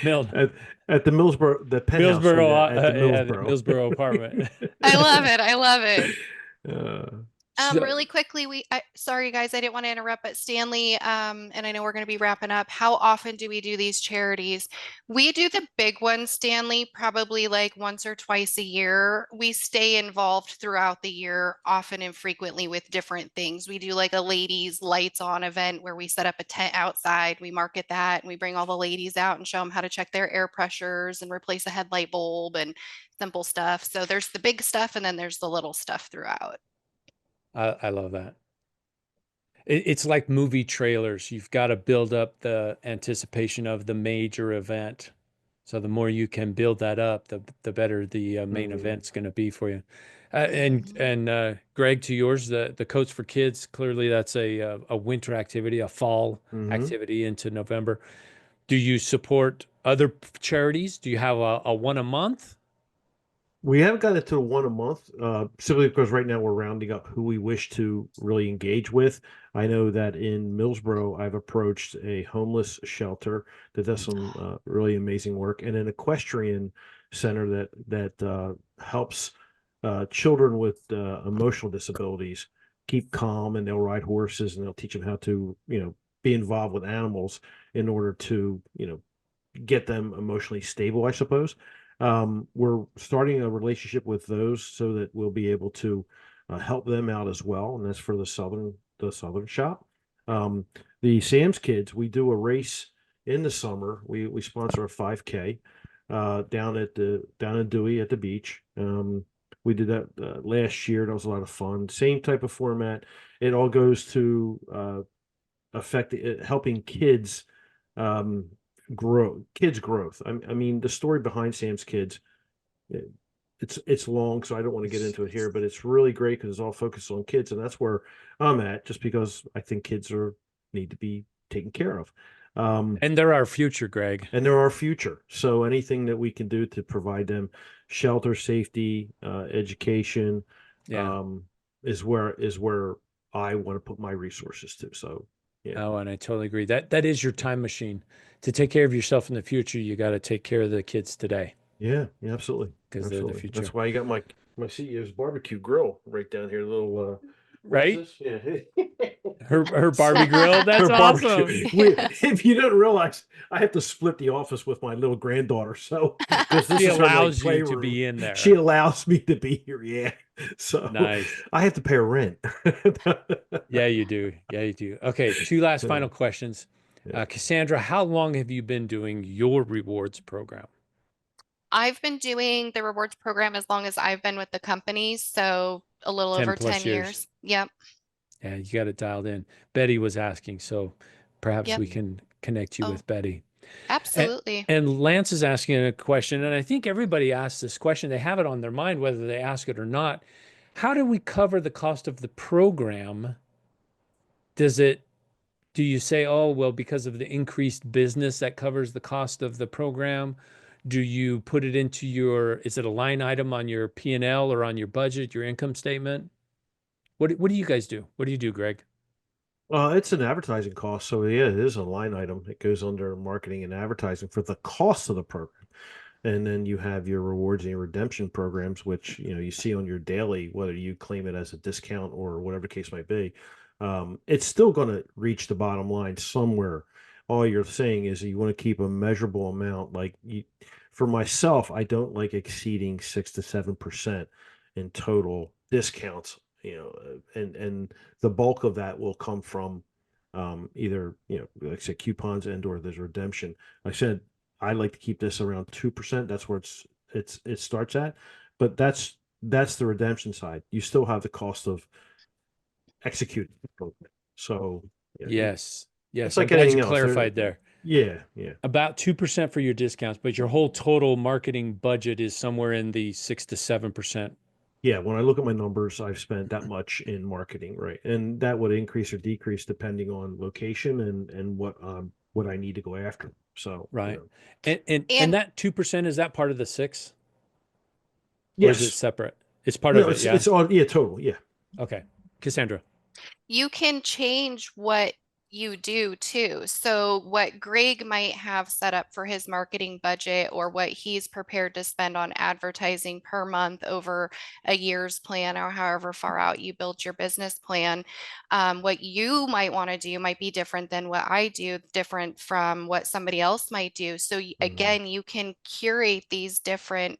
At, at the Millsboro, the penthouse suite Millsboro, at the yeah, the Millsboro. Millsboro apartment. I love it. I love it. uh, So, Really quickly, sorry guys, I didn't want to interrupt, but Stanley, and I know we're going to be wrapping up. How often do we do these charities? We do the big ones, Stanley, probably like once or twice a year. We stay involved throughout the year, often and frequently with different things. We do like a ladies lights on event where we set up a tent outside, we market that, and we bring all the ladies out and show them how to check their air pressures and replace a headlight bulb and simple stuff. So there's the big stuff and then there's the little stuff throughout. I love that. It's like movie trailers. You've got to build up the anticipation of the major event. So the more you can build that up, the better the main mhm, event's going to be for you. And Greg, to yours, the Coats for Kids. Clearly, that's a winter activity, a fall mhm. activity into November. Do you support other charities? Do you have a one a month? We haven't got it to one a month, simply because right now we're rounding up who we wish to really engage with. I know that in Millsboro, I've approached a homeless shelter that does some really amazing work, and an equestrian center that helps children with emotional disabilities keep calm, and they'll ride horses, and they'll teach them how to, be involved with animals in order to, get them emotionally stable, I suppose. We're starting a relationship with those so that we'll be able to help them out as well, and that's for the southern shop. Um, the Sam's Kids, we do a race in the summer. We sponsor a 5K down in Dewey at the beach. We did that last year. That was a lot of fun. Same type of format. It all goes to affect helping kids um, kids growth. I mean, the story behind Sam's Kids, it, it's long, so I don't want to get into it here, but it's really great because it's all focused on kids, and that's where I'm at, just because I think kids need to be taken care of. Um, And they're our future, Greg. and they're our future. So anything that we can do to provide them shelter, safety, education, Yeah. um, is where I want to put my resources to. So yeah, Oh, and I totally agree. That is your time machine. To take care of yourself in the future, you got to take care of the kids today yeah, yeah, absolutely, because they're the absolutely. future. That's why you got my CEO's barbecue grill right down here. Little what is Right? this? Yeah, Her Barbie grill. That's her awesome. barbecue. If you don't realize, I have to split the office with my little granddaughter, so because this She is her like allows you to playroom. be in She there. allows me to be here. Yeah, so Nice. I have to pay her rent. Yeah, you do. Yeah, you do. Okay, two last Yeah, final questions. yeah. Cassandra, how long have you been doing your rewards program? I've been doing the rewards program as long as I've been with the company, so a little 10 over plus 10 years. years. Yep. Yeah, you got it dialed in. Betty was asking, so perhaps Yep. we can connect you Oh, with Betty. And, absolutely. and Lance is asking a question, and I think everybody asks this question. They have it on their mind, whether they ask it or not. How do we cover the cost of the program? Does it, do you say, oh, well, because of the increased business that covers the cost of the program? Do you put it into is it a line item on your P&L or on your budget, your income statement? What do you guys do? What do you do, Greg? It's an advertising cost, so yeah, it is a line item. It goes under marketing and advertising for the cost of the program. And then you have your rewards and your redemption programs, which you see on your daily, whether you claim it as a discount or whatever the case might be. It's still going to reach the bottom line somewhere. All you're saying is you want to keep a measurable amount. For myself, I don't like exceeding 6 to 7% in total discounts. And the bulk of that will come from either, like I said, coupons and or there's redemption. Like I said, I like to keep this around 2%. That's where it starts at, but that's the redemption side. You still have the cost of executing the program. So Yes. it's Yes. I'm like glad you anything else. There, clarified there. yeah, yeah. About 2% for your discounts, but your whole total marketing budget is somewhere in the 6 to 7%. Yeah, when I look at my numbers, I've spent that much in marketing, right? And that would increase or decrease depending on location and what I need to go after. So, Right. And And that 2%, is that part of the 6 or is it yes. separate? It's part No, of it, yeah? it's all, yeah, total. Yeah. Okay. Cassandra. you can change what you do too. So what Greg might have set up for his marketing budget or what he's prepared to spend on advertising per month over a year's plan or however far out you build your business plan, what you might want to do might be different than what I do, different from what somebody else might do. So Mm. again, you can curate these different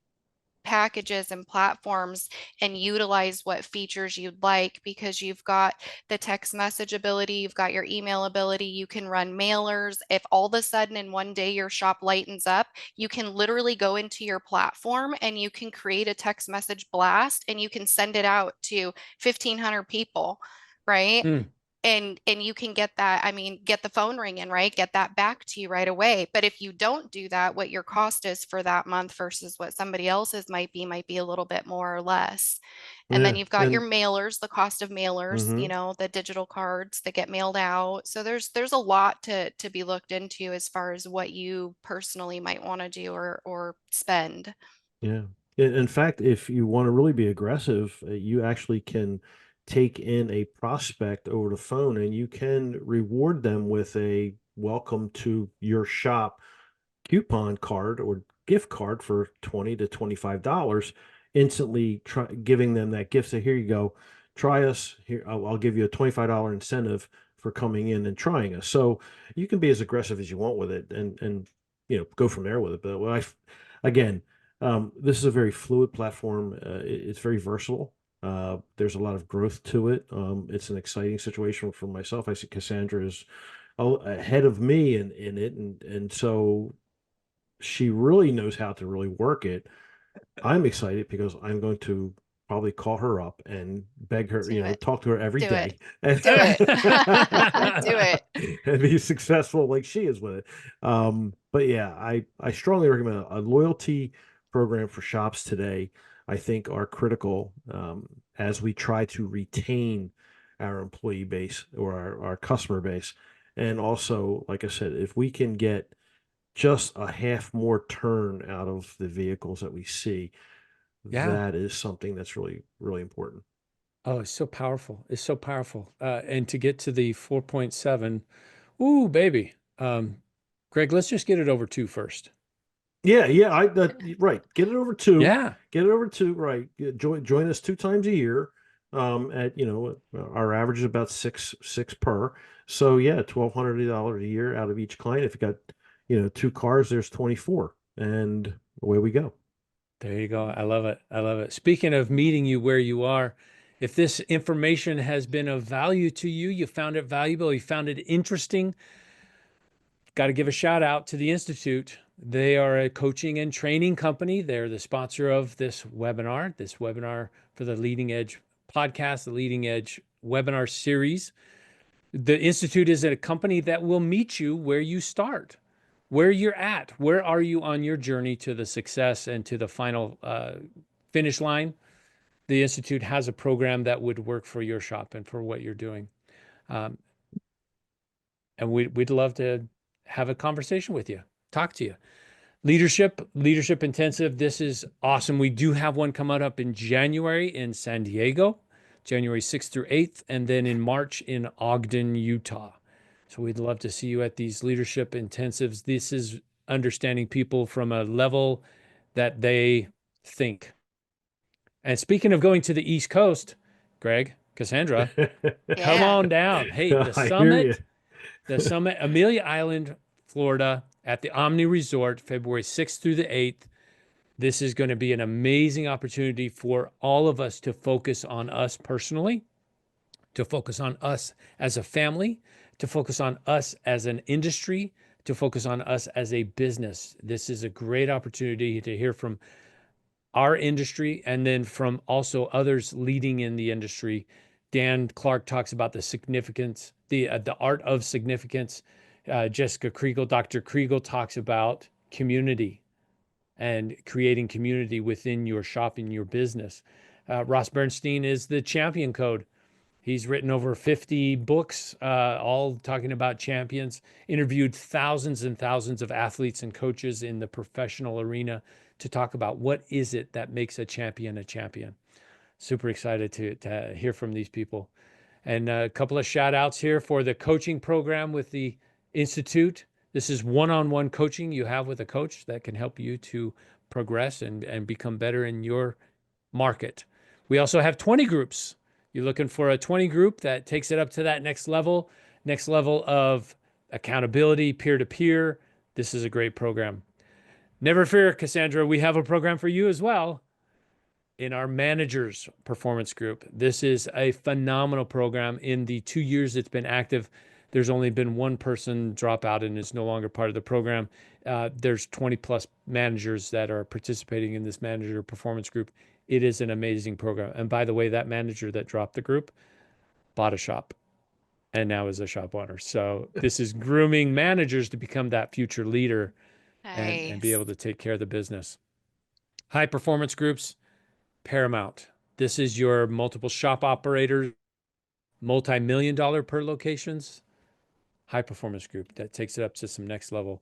packages and platforms and utilize what features you'd like because you've got the text message ability, you've got your email ability, you can run mailers. If all of a sudden in one day your shop lightens up, you can literally go into your platform and you can create a text message blast and you can send it out to 1,500 people, right? Mm, And you can get that, I mean, get the phone ringing, right? Get that back to you right away. But if you don't do that, what your cost is for that month versus what somebody else's might be a little bit more or less. And then Yeah. you've got your And mailers, the cost of mailers, hmm the digital cards that get mailed out. So there's a lot to be looked into as far as what you personally might want to do or spend. yeah. In fact, if you want to really be aggressive, you actually can take in a prospect over the phone and you can reward them with a welcome to your shop coupon card or gift card for 20 to $25, instantly giving them that gift. So here you go, try us here. I'll give you a $25 incentive for coming in and trying us. So you can be as aggressive as you want with it and go from there with it. But again, this is a very fluid platform. It's very versatile. There's a lot of growth to it. It's an exciting situation for myself. I see Cassandra is ahead of me in it, and so she really knows how to really work it. I'm excited because I'm going to probably call her up and beg her, Do it. talk to her every Do it. day and, Do it. Do it. and be successful like she is with it. But yeah, I strongly recommend a loyalty program for shops today. I think are critical as we try to retain our employee base or our customer base. And also, like I said, if we can get just a half more turn out of the vehicles that we see, yeah. that is something that's really, really important. Oh, it's so powerful. It's so powerful. And to get to the 4.7, ooh, baby. Greg, let's just get it over 2 first. Yeah, yeah, right. Get it over two. Yeah. Get it over two. Right. Join us 2 times a year. At our average is about six per. So yeah, $1,200 a year out of each client. If you got 2 cars, there's 24, and away we go. There you go. I love it. I love it. Speaking of meeting you where you are, if this information has been of value to you, you found it valuable, you found it interesting, got to give a shout out to the Institute. They are a coaching and training company. They're the sponsor of this webinar for the Leading Edge podcast, the Leading Edge webinar series. The Institute is a company that will meet you where you start, where you're at. Where are you on your journey to the success and to the final finish line? The Institute has a program that would work for your shop and for what you're doing. Um, and we'd love to have a conversation with you, talk to you. Leadership Intensive. This is awesome. We do have one coming up in January in San Diego, January 6th through 8th, and then in March in Ogden, Utah. So we'd love to see you at these leadership intensives. This is understanding people from a level that they think. And speaking of going to the East Coast, Greg, Cassandra, come Yeah. on down. Hey, I hear you. the summit, Amelia Island, Florida, at the Omni Resort, February 6th through the 8th. This is going to be an amazing opportunity for all of us to focus on us personally, to focus on us as a family, to focus on us as an industry, to focus on us as a business. This is a great opportunity to hear from our industry and then from also others leading in the industry. Dan Clark talks about the significance, the art of significance. Jessica Kriegel, Dr. Kriegel talks about community and creating community within your shop and your business. Ross Bernstein is the champion code. He's written over 50 books, all talking about champions, interviewed thousands and thousands of athletes and coaches in the professional arena to talk about what is it that makes a champion a champion. Super excited to hear from these people. And a couple of shout outs here for the coaching program with the Institute. This is one-on-one coaching you have with a coach that can help you to progress and become better in your market. We also have 20 groups. You're looking for a 20 group that takes it up to that next level of accountability, peer-to-peer. This is a great program. Never fear, Kassandra, we have a program for you as well in our managers performance group. This is a phenomenal program. In the 2 years it's been active, there's only been one person drop out and is no longer part of the program. There's 20 plus managers that are participating in this manager performance group. It is an amazing program. And by the way, that manager that dropped the group bought a shop and now is a shop owner. So this is grooming managers to become that future leader and be able to take care of the business. High performance groups, paramount. This is your multiple shop operators, multi-million-dollar per locations, high performance group that takes it up to some next level.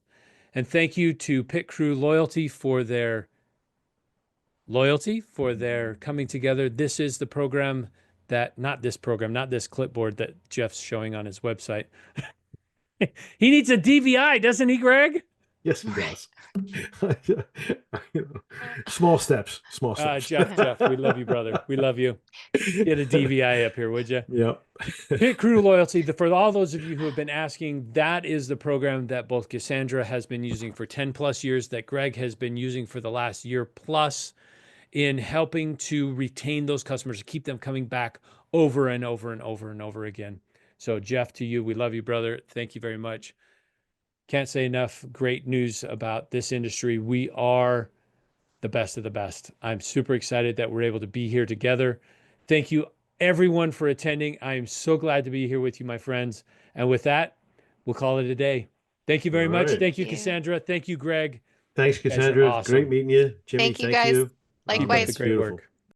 And thank you to Pit Crew Loyalty for their coming together. This is the program not this clipboard that Jeff's showing on his website. He needs a DVI, doesn't he, Greg? Yes, he does. Small steps. Jeff, we love you, brother. We love you. Get a DVI up here, would you? Yep. Pit Crew Loyalty. For all those of you who have been asking, that is the program that both Kassandra has been using for 10 plus years, that Greg has been using for the last year plus in helping to retain those customers, to keep them coming back over and over and over and over again. So Jeff, to you, we love you, brother. Thank you very much. Can't say enough great news about this industry. We are the best of the best. I'm super excited that we're able to be here together. Thank you, everyone, for attending. I am so glad to be here with you, my friends. And with that, we'll call it a day. Thank you very much. Right. Thank you, Kassandra. Thank you, Greg. Thanks, Cassandra. Awesome. Great meeting you. Jimmy, Thank you, guys. you. Likewise. Keep up the great Beautiful. work.